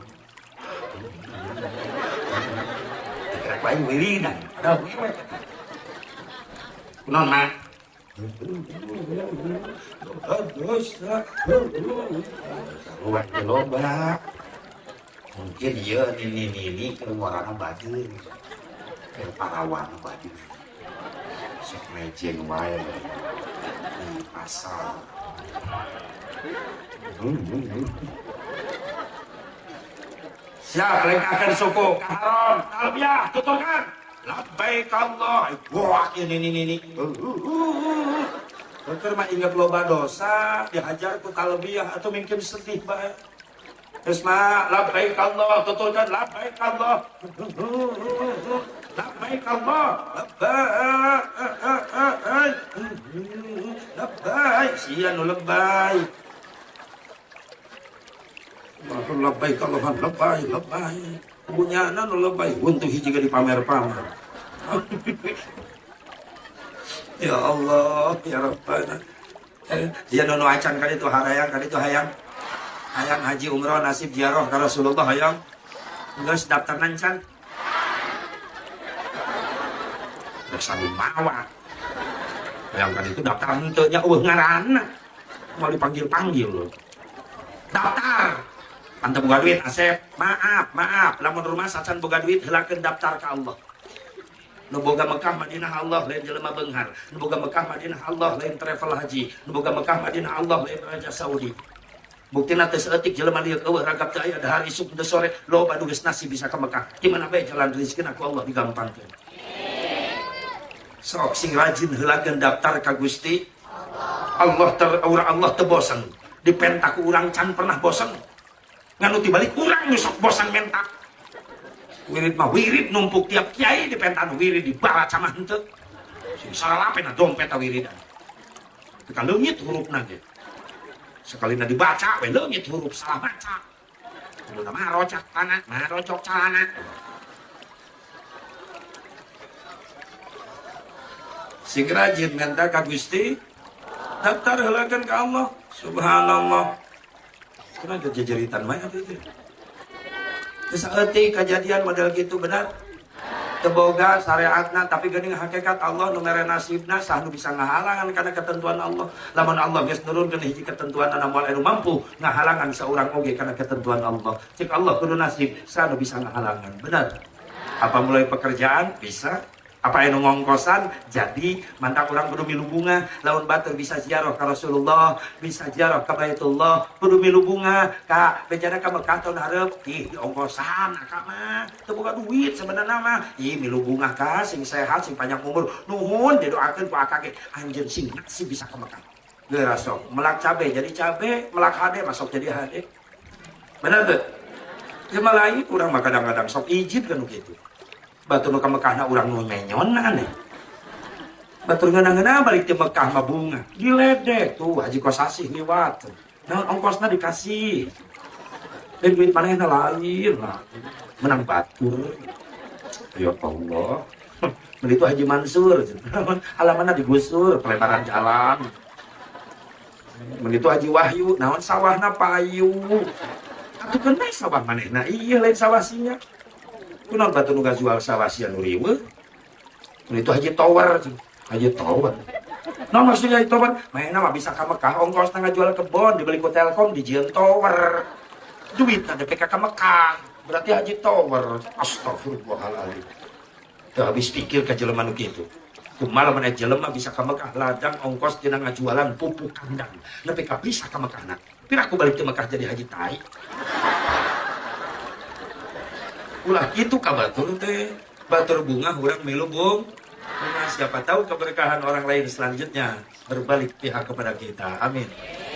Kira bayi wiridan, ada wiridan. Non mak. Ruang gelombang. Mungkin iya ini keluaran baju kayak parawan baju. Sok mejeng wae di pasar. Siap lengkakan suku kaharon talbiyah tuturkan. Labbaik Allah. Wah ini. Dokter mah ingat loba dosa dihajar ku talbiyah atau mungkin sedih bae. Isma labbaik Allah tuturkan labbaik Allah. Labbaik Allah. Labbaik sia nu labbaik. Labbaik Allah labbaik. Bunyana nu lebay untuk hiji di pamer-pamer. Ya Allah, ya Rabbana. Dia nono acan kali itu hayang haji umroh nasib ziarah ka Rasulullah hayang. Geus daftar nancan. Geus anu mawa. Hayang kali itu daftar henteu nya eueuh ngaranna. Mau dipanggil-panggil loh. Daftar. Anta boga duit Asep, maaf, lamun rumah sacan boga duit heulakeun daftar ka Allah. Nu boga Mekah Madinah Allah lain jelema beunghar, nu boga Mekah Madinah Allah lain travel haji, nu boga Mekah Madinah Allah lain raja Saudi. Buktina teu saeutik jelema lieu eueuh ragap teu aya dahar isuk teu sore loba nu geus nasib bisa ka Mekah. Di mana bae jalan rezekina ku Allah digampangkeun. Sok sing rajin heulakeun daftar ka Gusti Allah teu bosen. Dipenta ku urang can pernah bosen. Nganu tibalik kurang nyusok bosan mentak. Wirid mah wirid numpuk tiap kiai di pentan wirid dibaca mah henteu. Sing salapena dompet wiridan. Tekan leungit hurufna ge. Sakalina dibaca we leungit huruf salah baca. Kudu mah rocok calana. Sing rajin ngenta ka Gusti daftar heulakeun ka Allah. Subhanallah. Karena ada jejeritan mah itu. Saeutik kejadian model gitu benar. Teboga syariatna tapi geuning hakikat Allah nu mere nasibna sah nu bisa ngahalangan kana ketentuan Allah. Lamun Allah geus nurunkeun hiji ketentuan anu moal anu mampu ngahalangan saurang oge kana ketentuan Allah. Cek Allah kudu nasib sah nu bisa ngahalangan. Benar. Apa mulai pekerjaan bisa. Apa anu ngongkosan jadi mantap orang kudu milu bunga lamun batur bisa ziarah ka Rasulullah bisa ziarah ka Baitullah kudu milu bunga ka bejana ka Mekah tahun hareup ih ongkosan akak mah teu boga duit sebenarnya mah ih milu bunga ka sing sehat sing panjang umur nuhun didoakeun ku akak ge anjeun sing nasib bisa ka Mekah geura sok melak cabe jadi cabe melak hade masuk jadi hade bener teu ya malai urang mah kadang-kadang sok ijid kan kitu batur nu ka Mekahna urang nu menyon aneh. Batur ngeuna-ngeuna balik ke Mekah mah bunga. Diledek tuh Haji Kosasih liwat. Nah ongkosna dikasih. Dan duit manehna lain lah. Menang batur. Ya Allah. Begitu Haji Mansur. Halamanna digusur pelebaran jalan. Begitu Haji Wahyu, naon sawahna payu. Atukeun bae sawah manehna. Iya lain sawah sinya. Kunaon batu nu jual sawah sia nu riweuh. Itu Haji Tower. Nah maksudnya Haji Tower, mainna mah bisa ka Mekah ongkosna ngajual kebon dibeli ku Telkom dijieun tower. Duitna DPK ka Mekah. Berarti Haji Tower. Astagfirullahaladzim. Teu habis pikir ka jelema nu kitu. Kumaha mana jelema bisa ka Mekah ladang ongkos dina ngajualan pupuk kandang. Nepi ka bisa ka Mekahna. Pira aku balik ke Mekah jadi haji tai. Ulah itu ka batur teh. Batur bunga urang milu bunga. Siapa tahu keberkahan orang lain selanjutnya berbalik pihak kepada kita. Amin.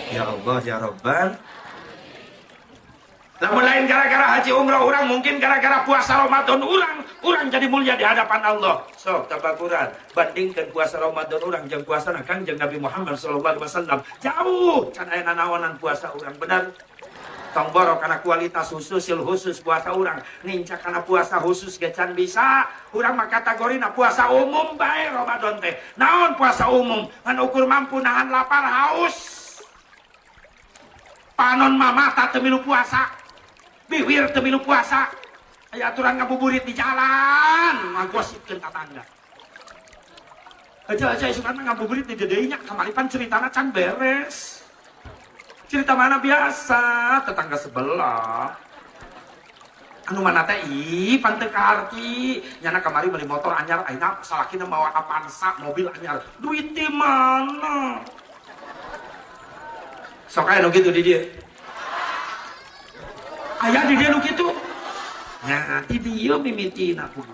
Ya Allah ya Rabbal. Lamun lain gara-gara haji umrah orang, mungkin gara-gara puasa Ramadan orang jadi mulia di hadapan Allah. Sok tabakuran, bandingkan puasa Ramadan orang jeung puasa Kangjeng Nabi Muhammad sallallahu alaihi wasallam. Jauh can aya nanaonan puasa orang benar. Tong borok karena kualitas khusus puasa orang. Nincak karena puasa khusus ge can bisa. Urang mah kategorina puasa umum bae Ramadan teh. Naon puasa umum? Ngan ukur mampu nahan lapar haus. Panon mama tak temilu puasa. Bibir temilu puasa. Aya aturan ngabuburit di jalan, ngagosipkeun tatangga. Aja isukan ngabuburit di dedeunya kamalipan ceritana can beres. Cerita mana biasa, tetangga sebelah. Anu mana teh pan teu kaharti, nyana kamari beli motor anyar ayeuna salakina bawa Avanza mobil anyar. Duit di mana? Sok aya nu kitu di dieu. Aya di dieu nu kitu. Nya di dieu mimitina kudu.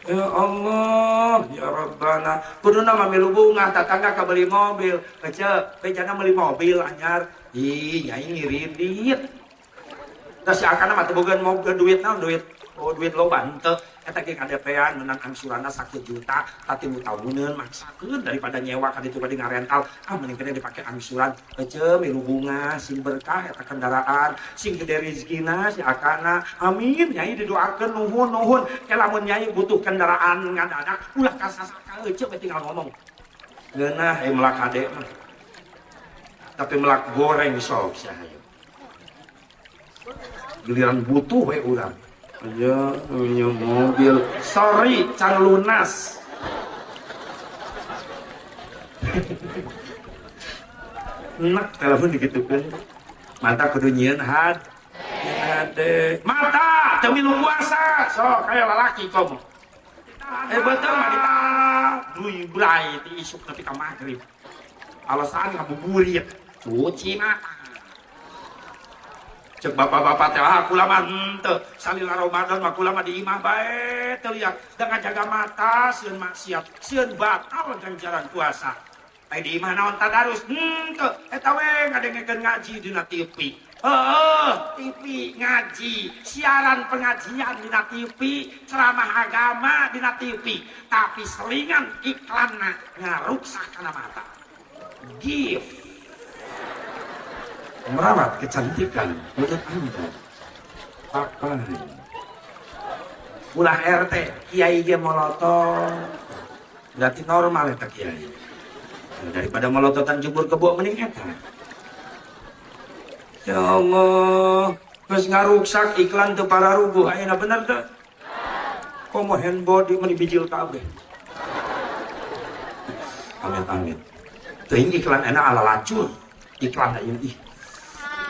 Ya Allah, ya Rabbana. Kuduna mamilu bunga, tetangga kabeli mobil. Kece, bejana beli mobil anyar. Ih, nyai ngiridit. Terus si akana mah teu bogan mobil duit naon duit. Oh, duit loba henteu. Eta ge KDP-an menang angsuranna 1 juta, tati mu tahuneun maksakeun daripada nyewa ka ditu bade ngarental. Ah mending kene dipake angsuran. Kece milu bunga, sing berkah eta kendaraan, sing gede rezekina si akana. Amin, nyai didoakeun nuhun. Ke lamun nyai butuh kendaraan ngadadak, ulah ka sasaka euceuk we tinggal ngomong. Geunah melak hade mah. Tapi melak goreng sok sahayu. Giliran butuh we urang. Aja punya mobil. Sorry, can lunas. Nak telepon digitukeun. Mata kudu nyieun hade. Mata teu milu puasa. Sok kaya lalaki komo. Betul mah ditahan. Duy brai ti isuk nepi ka magrib. Alasan ngabuburit. Cuci mata. Cek bapak-bapak teh kula mah henteu salila Ramadan mah kula mah di imah bae teu liat dengan jaga mata sieun maksiat sieun batal ganjaran puasa. Ai di imah naon tadarus henteu eta we ngadengekeun ngaji dina TV. TV ngaji, siaran pengajian dina TV, ceramah agama dina TV, tapi selingan iklanna ngaruksak kana mata. Gift merawat kecantikan menurut Anda apa? Ulah RT kiai ge molotov berarti normal eta kiai. Daripada molototan jubur kebo mending eta. Ya Allah, geus ngaruksak iklan teu pararubuh ayeuna bener teu? Komo handbody meni bijil kabeh. Amin. Teuing iklan enak ala lacur. Iklan ayeuna ih.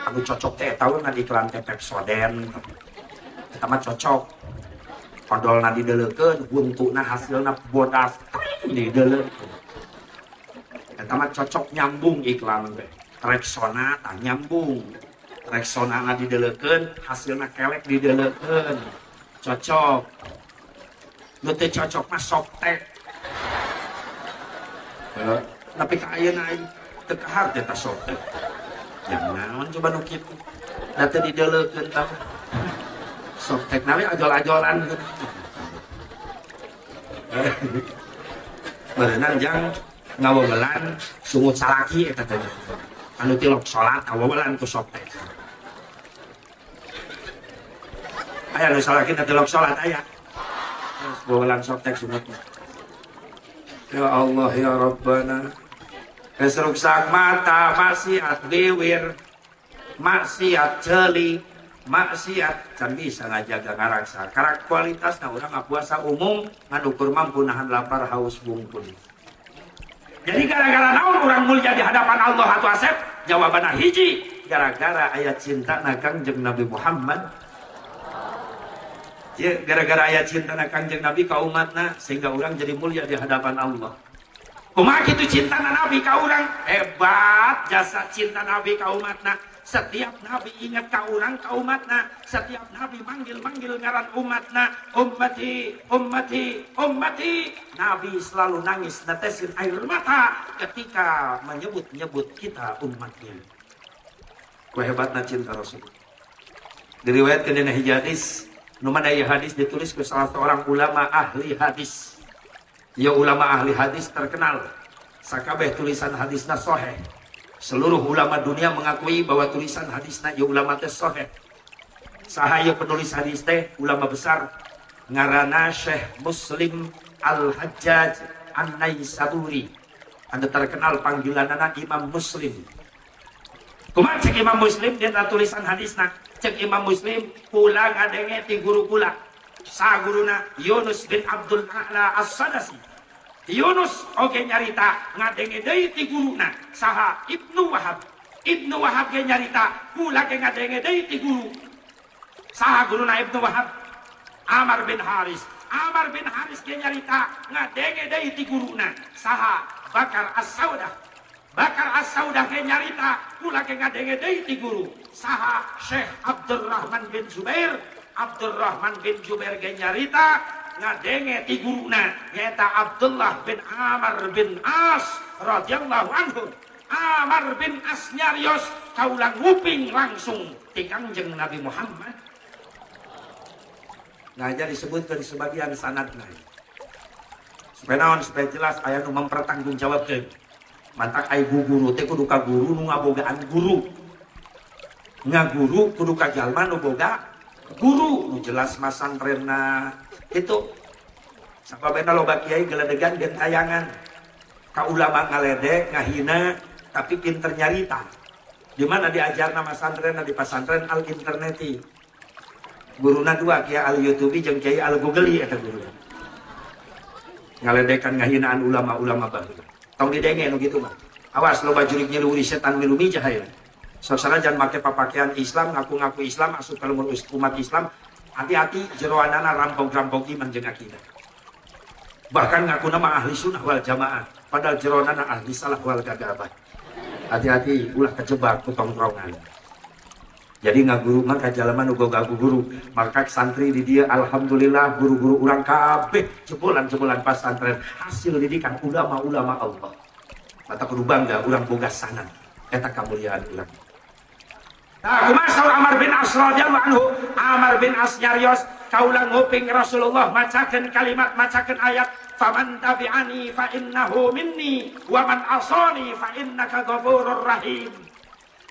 Aku cocok teh tahu ngan iklan teh Pepsodent. Eta mah cocok. Odolna dideleukeun, buntuna hasilna bodas dideleukeun. Eta mah cocok nyambung iklan teh. Rexona tah nyambung. Rexona dideleukeun, hasilna kelek dideleukeun. Cocok. Nu teu cocok mah Softtek. Tapi ka ayeuna teu kahar teh ta Softtek. Yang naon coba nu kitu. Da teu dideleukeun tah. Softtek nawe ajol-ajolan. Berenang jang ngawewelan sungut salaki eta teh. Anu tilok salat ngawewelan ku Softtek. Aya nu salaki teh tilok salat aya. Ngawewelan Softtek sunutna. Ya Allah ya Rabbana. Keseruksak mata, maksiat bibir, maksiat jeli, maksiat can bisa ngajaga ngaraksa. Karak kualitasna urang puasa umum ngan ukur mampu nahan lapar haus bungkul. Jadi gara-gara naon urang mulia di hadapan Allah atuh Asep? Jawabanna hiji, gara-gara aya cinta na Kangjeng Nabi Muhammad. Ya, gara-gara aya cinta na Kangjeng Nabi ka umatna sehingga urang jadi mulia di hadapan Allah. Kumaha kitu cinta Nabi ka urang? Hebat jasa cinta Nabi ka umatna. Setiap Nabi ingat ka urang ka umatna. Setiap Nabi manggil-manggil ngaran umatna. Ummati, ummati, ummati. Nabi selalu nangis netesin air mata ketika menyebut-nyebut kita umatnya. Hebatna cinta Rasul. Diriwayatkeun dina hiji hadis, nu mana ieu hadis ditulis ku salah seorang ulama ahli hadis. Ieu ulama ahli hadis terkenal. Sakabeh tulisan hadisna sahih. Seluruh ulama dunia mengakui bahwa tulisan hadisna ieu ulama teh sahih. Saha ieu penulis hadis teh? Ulama besar ngaranna Syekh Muslim Al-Hajjaj An-Naisaburi. Anda terkenal panggilanana Imam Muslim. Kumaha cek Imam Muslim dia tulisan hadisna? Cek Imam Muslim kula ngadenge ti guru kula. Sa guruna Yunus bin Abdul A'la As-Sadasi. Yunus oge nyarita ngadenge deui ti guruna saha Ibnu Wahab. Ibnu Wahab ge nyarita kula ge ngadenge deui ti guru. Saha guruna Ibnu Wahab? Amr bin Haris. Amr bin Haris ge nyarita ngadenge deui ti guruna saha Bakar As-Saudah. Bakar As-Saudah ge nyarita kula ge ngadenge deui ti guru saha Syekh Abdurrahman bin Zubair. Abdurrahman bin Zubair ge nyarita ngadenge ti guruna nyaeta Abdullah bin Amr bin As radhiyallahu anhu. Amr bin As nyarios kaula nguping langsung ti Kangjeng Nabi Muhammad. Nah, jadi disebutkan di sebagian sanadna. Supaya naon, supaya jelas aya nu mempertanggungjawabkeun. Mantak ai guru teh kudu ka guru nu ngabogaan guru. Ngaguru kudu ka jalma nu boga guru nu jelas masantrenna itu. Sababena loba kiai geledegan jeung tayangan. Ka ulama ngaledek, ngahina tapi pinter nyarita. Di mana diajarna masantrenna di pasantren al interneti. Guruna dua kiai al YouTube jeung kiai al Google eta guru. Ngaledekan ngahinaan ulama-ulama baheula. Tong didenge nu kitu mah. Awas loba jurig nyeluri setan milu mijah ya. Saudara jangan pakai pakaian Islam, ngaku-ngaku Islam, masuk ke lumur umat Islam. Hati-hati jeroanana rampong-rampong iman jeung akidah. Bahkan ngaku nama ahli sunnah wal jamaah, padahal jeroanana ahli salah wal gagabah. Hati-hati ulah kejebak ku tongkrongan. Jadi ngaguru mah ka jalema nu boga guru, maka santri di dia alhamdulillah guru-guru urang kabeh jebolan-jebolan pasantren hasil didikan ulama-ulama Allah. Mata kudu bangga urang boga sanad eta kamuliaan urang. Nah, kumaha saur Amr bin As radhiyallahu anhu? Amr bin As nyarios kaula nguping Rasulullah macakeun kalimat, macakeun ayat, faman tabi'ani fa innahu minni wa man asani fa innaka ghafurur rahim.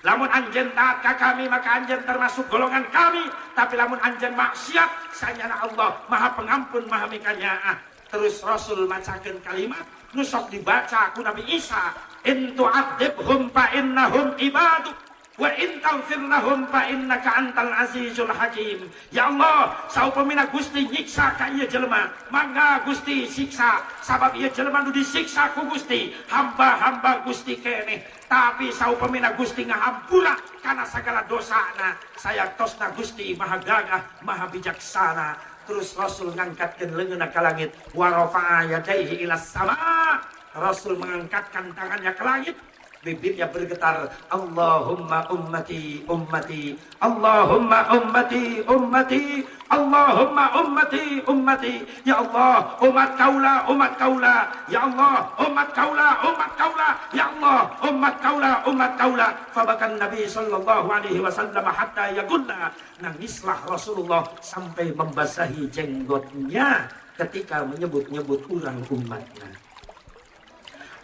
Lamun anjeun taat ka kami maka anjeun termasuk golongan kami, tapi lamun anjeun maksiat sanyana Allah Maha Pengampun Maha Penyaah. Terus Rasul macakeun kalimat nu sok dibaca ku Nabi Isa, in tu'adzibhum fa innahum ibaduk wa in taghfir lahum fa innaka antal azizul hakim. Ya Allah, saupamina Gusti nyiksa ka ieu jelema, mangga Gusti siksa, sabab ieu jelema nu disiksa ku Gusti, hamba-hamba Gusti keneh. Tapi saupamina Gusti ngahampura karena segala dosana, saya tosna Gusti maha gagah, maha bijaksana. Terus Rasul ngangkatkeun leungeunna ka langit, wa rafa'a yadayhi ila sama. Rasul mengangkatkan tangannya ke langit, bibirnya bergetar, Allahumma ummati ummati, Allahumma ummati ummati, Allahumma ummati ummati. Ya Allah, umat kaula, umat kaula. Ya Allah, umat kaula, umat kaula. Ya Allah, umat kaula, umat kaula. Fabakan Nabi sallallahu alaihi wasallam hatta yagunna. Nangislah Rasulullah sampai membasahi jenggotnya ketika menyebut-nyebut urang umatnya.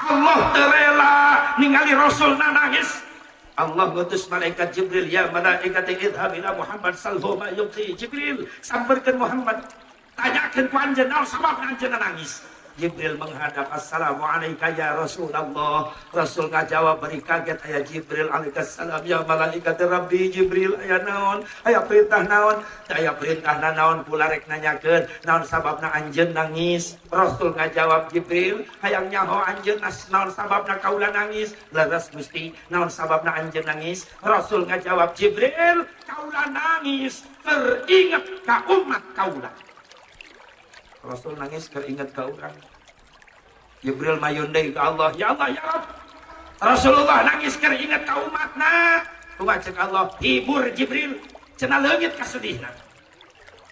Allah terela ningali Rasul nangis. Allah ngutus malaikat Jibril, ya malaikat idhab ila Muhammad salhu ma yuqi. Jibril samperkeun Muhammad, tanyakeun ku anjeun naon sabab anjeun nangis. Jibril menghadap, assalamu alayka ya Rasulullah. Rasul ngajawab beri kaget, aya Jibril alaikassalam, ya malaikat Rabbi. Jibril aya naon, aya perintah naon, aya perintah naon, kula rek nanyakeun naon sababna anjeun nangis. Rasul ngajawab Jibril, hayang nyaho anjeun naon sababna kaula nangis. Leres Gusti, naon sababna anjeun nangis. Rasul ngajawab Jibril, kaula nangis teringat ka umat kaula. Rasul nangis keringat ka urang. Jibril mayun deui ka Allah, ya Allah ya Rabb. Rasulullah nangis keringat ka umatna. Kumaha ceuk Allah, hibur Jibril, cenah leungit kasedihna.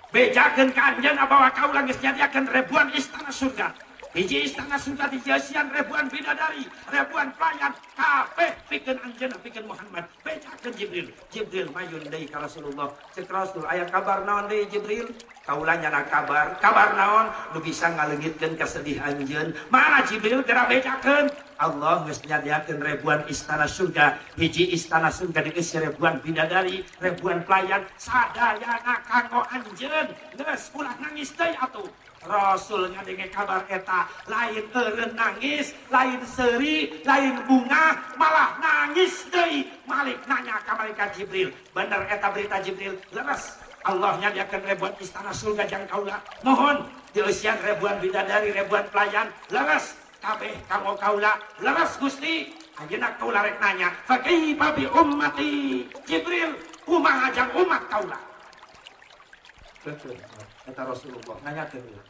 Bejakeun ka anjeun abawa kaula geus nyadiakeun ribuan istana surga. Hiji istana surga dijasian ribuan bidadari, ribuan pelayan, kabeh pikeun anjeunna pikeun Muhammad, bejakeun Jibril. Jibril mayun deui ka Rasulullah. Cek Rasul, aya kabar naon deui Jibril? Kaula nyana kabar. Kabar naon? Nu bisa ngaleungitkeun kasedih anjeun. Mana Jibril geura bejakeun? Allah geus nyadiakeun ribuan istana surga. Hiji istana surga diisi ribuan bidadari, ribuan pelayan, sadayana kanggo anjeun. Geus ulah nangis deui atuh. Rasul ngadenge kabar eta lain eureun nangis, lain seuri, lain bunga, malah nangis deui. Malik nanya ka malaikat Jibril, bener eta berita Jibril? Leres. Allah nyadiakeun ribuan istana surga jang kaula. Mohon dieusian ribuan bidadari, ribuan pelayan. Leres kabeh kanggo kaula. Leres Gusti. Ayeuna kaula rek nanya, fa kaifa bi ummati? Jibril, kumaha jang umat kaula? Betul. Kata Rasulullah, nanya ke dia.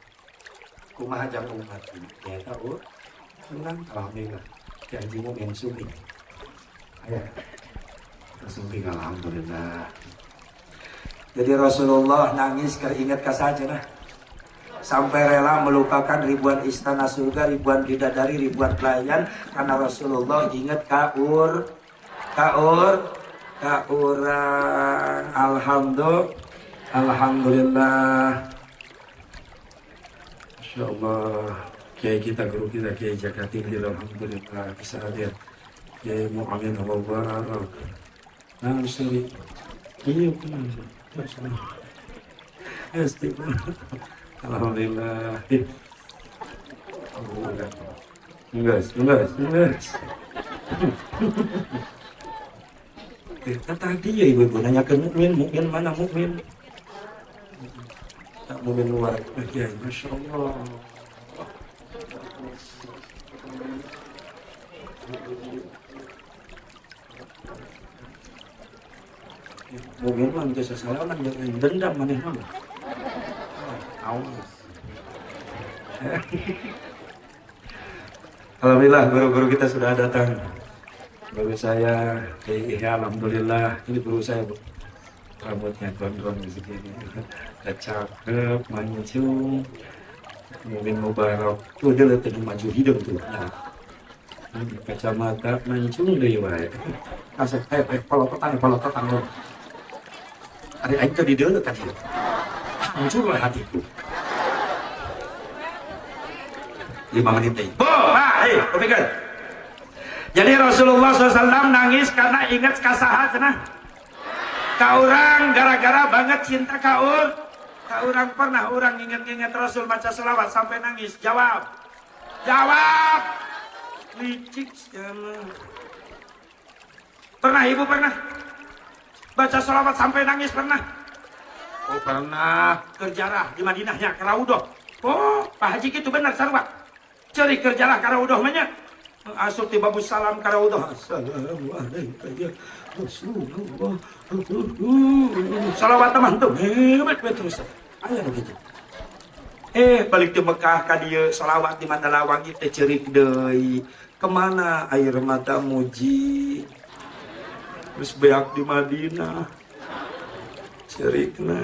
Kumaha jang umat ini? Ya tahu. Senang, alhamdulillah. Janji mau mensumi. Ayah. Mensumi, alhamdulillah. Jadi Rasulullah nangis keringet kasajana. Sampai rela melupakan ribuan istana surga, ribuan bidadari, ribuan pelayan. Karena Rasulullah ingat kaurang. Alhamdulillah. Masya Allah. Kiai kita, guru kita, Kiai Jaka Tinggi, alhamdulillah bisa hadir. Kiai Mu'amin Allah. Nah, sorry. Iya, alhamdulillah. Enggak. Tadi ya ibu nanya ke mukmin mana mukmin? Tak mukmin luar. Ya, Masya Allah. Mukmin mah bisa salaman jangan dendam maneh mah. Alhamdulillah guru-guru kita sudah datang. Guru saya, alhamdulillah, ini guru saya bu. Rambutnya gondrong di sini, cakep, mancung, mungkin mubarak. Tuh dia lihat tadi maju hidung tuh. Nah, kacamata mancung deh wae. Kasih, polototan. Ada aing tadi dia tadi. Hancur lah hatiku. 5 menit deh. Pikir. Jadi Rasulullah SAW nangis karena ingat kasaha cenah. Ka urang gara-gara banget cinta ka urang pernah urang inget-inget Rasul baca selawat sampai nangis. Jawab. Licik pernah ibu pernah baca selawat sampai nangis pernah? Oh pernah. Kerjarah di Madinahnya Karaudoh. Oh Pak Haji itu benar sarwa. Cari kerjalah Karaudoh banyak. Asup di babu salam Karaudoh. Assalamualaikum ya Rasulullah. Salawat teman tuh hebat terus. Ayo begitu. Balik di Mekah ka dieu salawat di Mandalawangi teh ceurik deui. Kemana air mata muji? Terus beak di Madinah. Cerikna.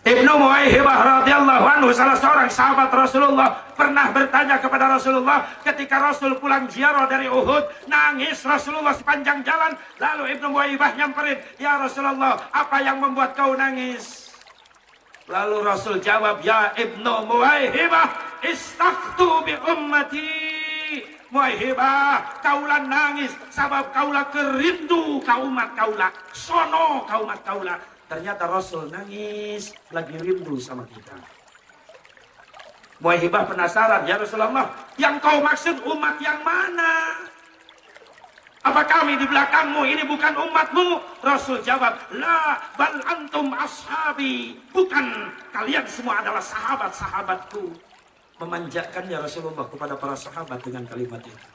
Ibnu Muwaihibah radhiyallahu anhu salah seorang sahabat Rasulullah pernah bertanya kepada Rasulullah ketika Rasul pulang ziarah dari Uhud, nangis Rasulullah sepanjang jalan. Lalu Ibnu Muwaihibah nyamperin, "Ya Rasulullah, apa yang membuat kau nangis?" Lalu Rasul jawab, "Ya Ibnu Muwaihibah, istaghtu bi ummati." Muwaihibah, kaulah nangis sabab kaulah kerindu ka umat kaulah, sono ka umat kaulah. Ternyata Rasul nangis lagi rindu sama kita. Muwaihibah penasaran, "Ya Rasulullah, yang kau maksud umat yang mana? Apa kami di belakangmu ini bukan umatmu?" Rasul jawab, "La bal antum ashabi." Bukan, kalian semua adalah sahabat-sahabatku. Memanjakan ya Rasulullah kepada para sahabat dengan kalimat itu.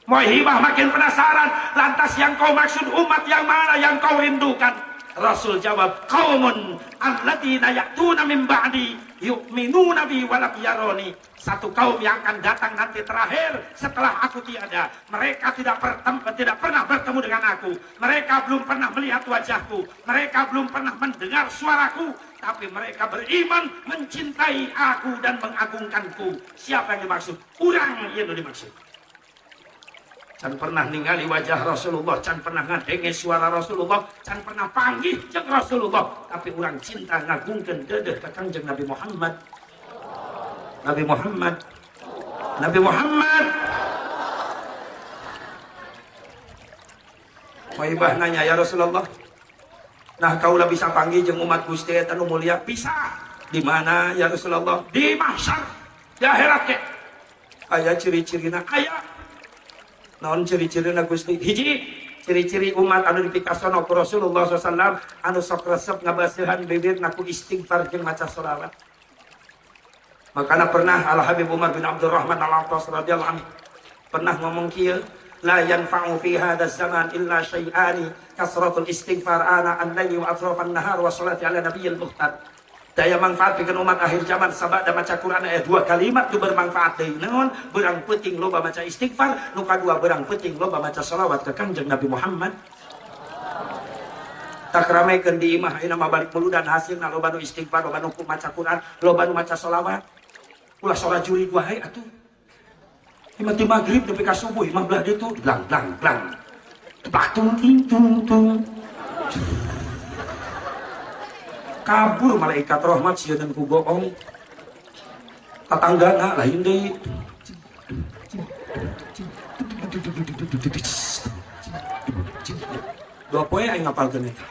Muwaihibah makin penasaran, lantas yang kau maksud umat yang mana yang kau rindukan? Rasul jawab, qaumun alladziina ya'tuna min ba'di yu'minuna bi wa lam yaroni. Satu kaum yang akan datang nanti terakhir setelah aku tiada. Mereka tidak pernah bertemu dengan aku. Mereka belum pernah melihat wajahku. Mereka belum pernah mendengar suaraku. Tapi mereka beriman, mencintai aku dan mengagungkanku. Siapa yang dimaksud? Urang yang dimaksud. Can pernah ningali wajah Rasulullah, can pernah ngadengi suara Rasulullah, can pernah panggih jeung Rasulullah, tapi urang cinta ngagungkeun deudeuh ka Kangjeng Nabi Muhammad. Nabi Muhammad. Nabi Muhammad. Waibah nanya, ya Rasulullah, nah kaulah bisa panggil jeung umat Gusti eta nu mulia? Bisa. Di mana ya Rasulullah? Di mahsyar, di akhirat ke. Aya ciri-cirina? Aya. Naon ciri-cirina Gusti? Hiji, ciri-ciri umat anu dipikasono ku Rasulullah SAW anu sok resep ngabaseuhan bibirna ku istighfar jeung maca sholawat. Makana pernah Al Habib Umar bin Abdurrahman Al-Attas radhiyallahu anhu pernah ngomong kieu, la yanfa'u fi hadzal zaman illa syai'ani kasratul istighfar ana al-laili wa atrafan nahar wa sholati ala nabiyil muhtad. Daya manfaat bikin umat akhir zaman sabada maca Quran ayat 2 kalimat tu bermanfaat deui. Naon? Beurang peuting loba maca istighfar, nu kadua beurang peuting loba maca shalawat ka Kangjeng Nabi Muhammad. Tak ramekeun di imah ayeuna mah balik muludan hasilna loba nu istighfar, loba nu maca Quran, loba nu maca shalawat. Ulah sholat jurig wae atuh. Imah ti magrib nepi ka subuh imah belah ditu blang blang blang. Tebak tung ting tung tung. Kabur malaikat rahmat sieun ku goong. Tatanggana lain deui. Dua poe aing ngapalkeun eta.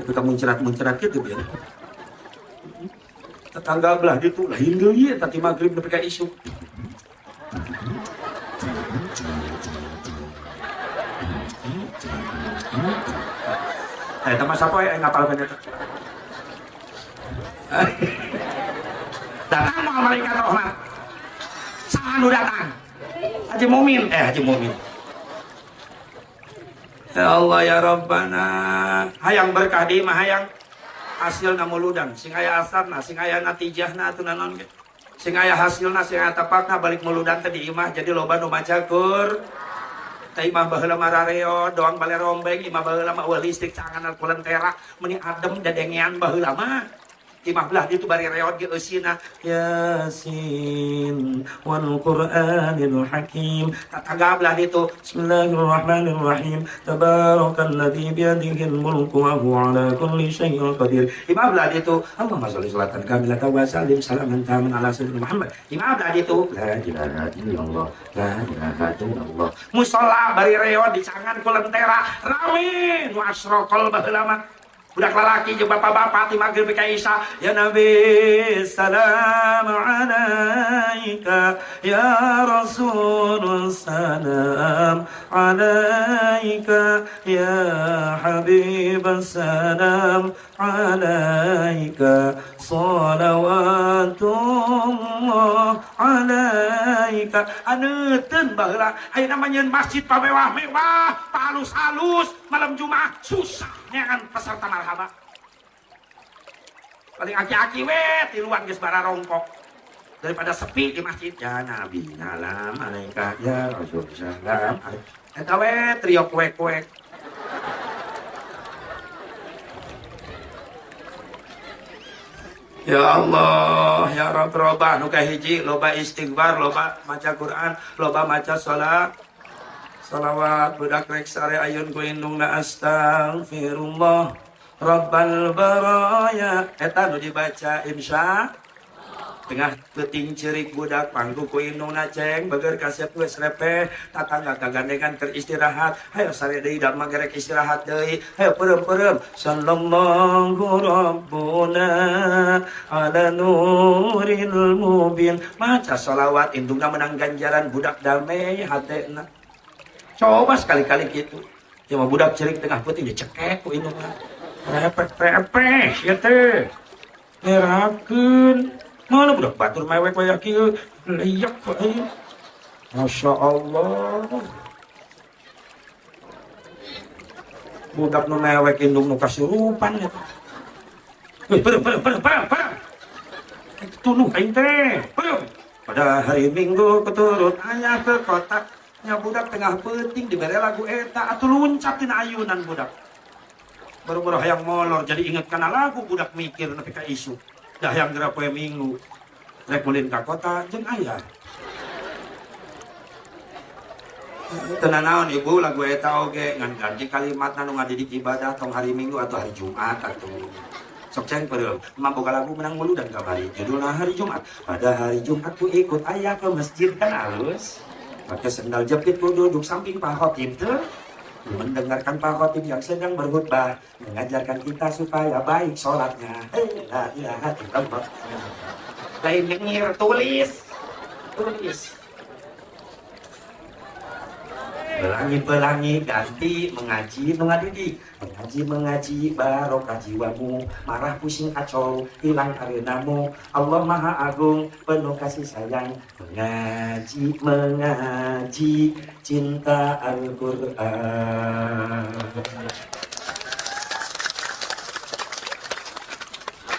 Itu kamu mencerat kitu ya. Tetangga belah ditu lain deui eta ti magrib nepi ka isuk. Eta mah sapoe aing ngapalkeun eta. Datang moal malaikat rahmat. Saha nu datang? Haji Mumin. Haji Mumin. Ya Allah ya Rabbana, hayang berkah di mah hayang hasilna muludan. Sing aya asarna, sing aya natijahna atuh naon ge. Sing aya hasilna, sing aya tapakna balik muludan teh di imah jadi loba nu maca Qur'an. Teh imah baheula marareo doang bale rombeng, imah baheula mah eueuh listrik cangan kulentera meni adem dadengean baheula mah. Imah belah ditu bari reot ge eusina Yasin wal Qur'anil Hakim. Tatangga belah ditu Bismillahirrahmanirrahim. Tabarakalladzi biyadihil mulku wa huwa ala kulli syai'in qadir. Imah belah ditu Allahumma shalli sholatan kamilatan wa sallim salaman taman ala sayyidina Muhammad. Imah belah ditu la ilaha illallah la ilaha illallah. Musalla bari reot dicangan kulentera rame nu asraqal baheula mah. Budak lalaki jeung bapak-bapak ti magrib ka isya, ya Nabi salam alaika ya Rasul salam alaika ya Habib salam alaika salawatullah alaika. Aneuteun baheula ayeuna mah nyeun masjid pamewah-mewah, palus-halus, malam Jumat susah neangan peserta marhaba. Paling aki-aki we tiluan geus bara rongkok. Daripada sepi di masjid, ya Nabi salam alaika ya Rasul salam alaika. Eta we trio kuek-kuek. Ya Allah, ya Rabb robah nu kahiji loba istighfar, loba maca Quran, loba maca salat. Salawat budak rek sare ayun ku indungna astaghfirullah Rabbal baraya. Eta nu dibaca insya tengah peuting ceurik budak pangku ku indungna ceng beger kasep geus repeh tatangga kagandengan keur istirahat. Hayo sare deui da magerek istirahat deui. Hayo peureum-peureum sallallahu rabbuna ala nuril mubin. Maca sholawat indungna menang ganjaran budak damai hatena. Coba sekali-kali gitu. Cuma budak cerik tengah putih dicekek ku indungna. Repeh-repeh ya teh. Ngerakeun. Mana budak batur mewek kayak kieu. Leyak bae. Masya Allah. Budak nu mewek indung nu kasurupan ya. Bareng. Tunuh aing teh. Bareng. Pada hari Minggu keturut aya ke kota. Nya budak tengah peuting dibere lagu eta atuh luncat tina ayunan budak. Baru-baru hayang molor jadi inget kana lagu budak mikir nepi ka isu. Dah hayang geura poe Minggu. Rek ulin ka kota jeung aya. Tenan naon ibu lagu eta oge ngan ganti kalimatna nu ngadidik ibadah tong hari Minggu atau hari Jumat atuh. Sok ceng pereuh, emang boga lagu menang mulu dan kamari judulna hari Jumat. Pada hari Jumat ku ikut ayah ke masjid kan halus. Pakai sendal jepit ku duduk samping Pak Khotib tuh. Mendengarkan Pak Khotib yang sedang berkhutbah mengajarkan kita supaya baik sholatnya. La ilaha illallah. Lain nyengir tulis. Pelangi-pelangi ganti mengaji mengadidik. Mengaji barokah jiwamu. Marah pusing kacau hilang karenamu. Allah Maha Agung penuh kasih sayang. Mengaji cinta Al-Quran.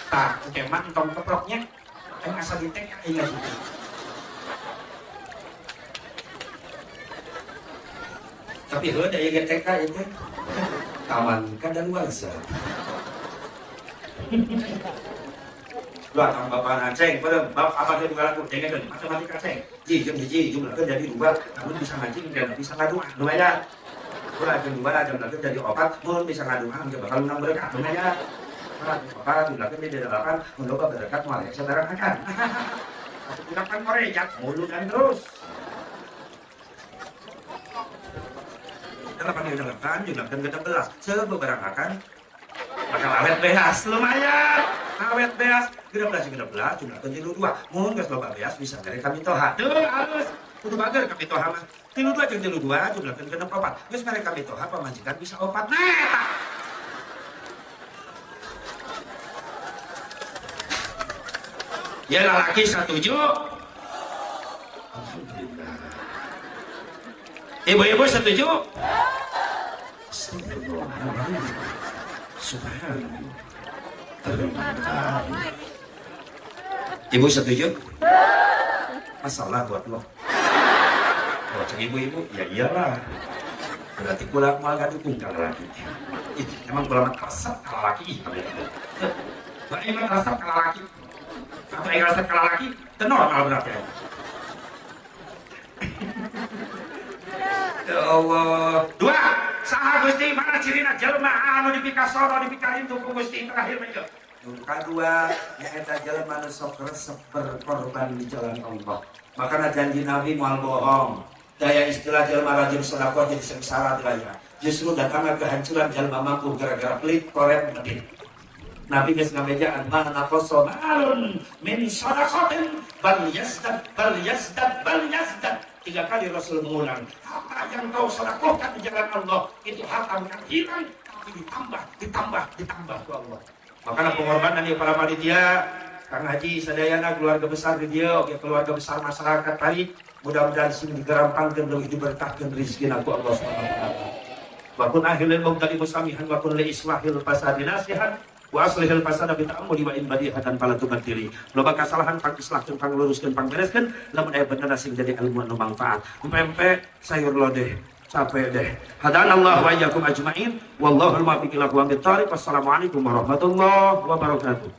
Tak, oke mantong keproknya. Yang asal ditek iya gitu. Tapi ada yang GTK itu taman kadaluarsa. Dua kang bapak ngaceng, pada bab apa dia bukan lagu, jangan matematika ceng. Hiji jumlah kan jadi dua, namun bisa ngacing dan bisa ngadu. Dua ya, dua jumlah kan jadi opat, namun bisa ngadu. Nggak bakal menang berkat, dua ya. Opat jumlah kan jadi delapan, mencoba berkat malah saudara akan. Gunakan Korea, mulut dan terus. Delapan jumlah kan ke-16 sebeberangkakan bakal awet beas lumayan awet beas 16 jumlah kan tilu 2 mohon geus loba beas bisa dari kami toha tuh halus kudu bager kami toha mah tilu 2 jeung tilu 2 jumlah kan ke-64 geus mere kami toha pamajikan bisa 4 nah ya laki setuju. Alhamdulillah. Ibu-ibu setuju? Ibu setuju? Masalah buat lo. Kalau cek ibu-ibu, ya iyalah. Berarti kula mal gak dukung kalau laki. Emang kula mah kasar kalau laki. Gak emang kasar kalau laki. Apa yang kasar kalau laki? Tenor kalau berarti. Ya Allah. 2. Saha Gusti mana cirina jelema anu dipikasono dipikarintu ku Gusti terakhir mah. Kadua nyaeta jelema nu sok resep berkorban di jalan Allah. Makana janji Nabi moal bohong. Daya istilah jelema rajin sedekah jadi sengsara daya. Justru datangnya kehancuran jelema mampu gara-gara pelit koret medit. Nabi geus ngamejaan mana naqasa malun min sadaqatin bal yazdad 3 kali Rasul mengulang, harta yang kau sedekahkan di jalan Allah itu harta bukan hilang, tapi ditambah ke Allah. Makanya pengorbanan ya para panitia, Kang Haji sadayana keluarga besar di dia, oke keluarga besar masyarakat tadi, mudah-mudahan sini digerampangkan lebih diberkahkan rezeki aku Allah SWT. Wa kun ahlil mubtadi musamihan wa kun li islahil fasadi nasihan wa aslihil fasada bi ta'ammuli wa in badihatan fala tubaddili. Loba kasalahan pang islah jeung pang luruskeun pang bereskeun lamun aya bener sing jadi ilmu anu manfaat. Pempe sayur lodeh capek deh. Hadanallahu wa iyyakum ajmain wallahu al-muwaffiq ila aqwamit thoriq. Wassalamualaikum warahmatullahi wabarakatuh.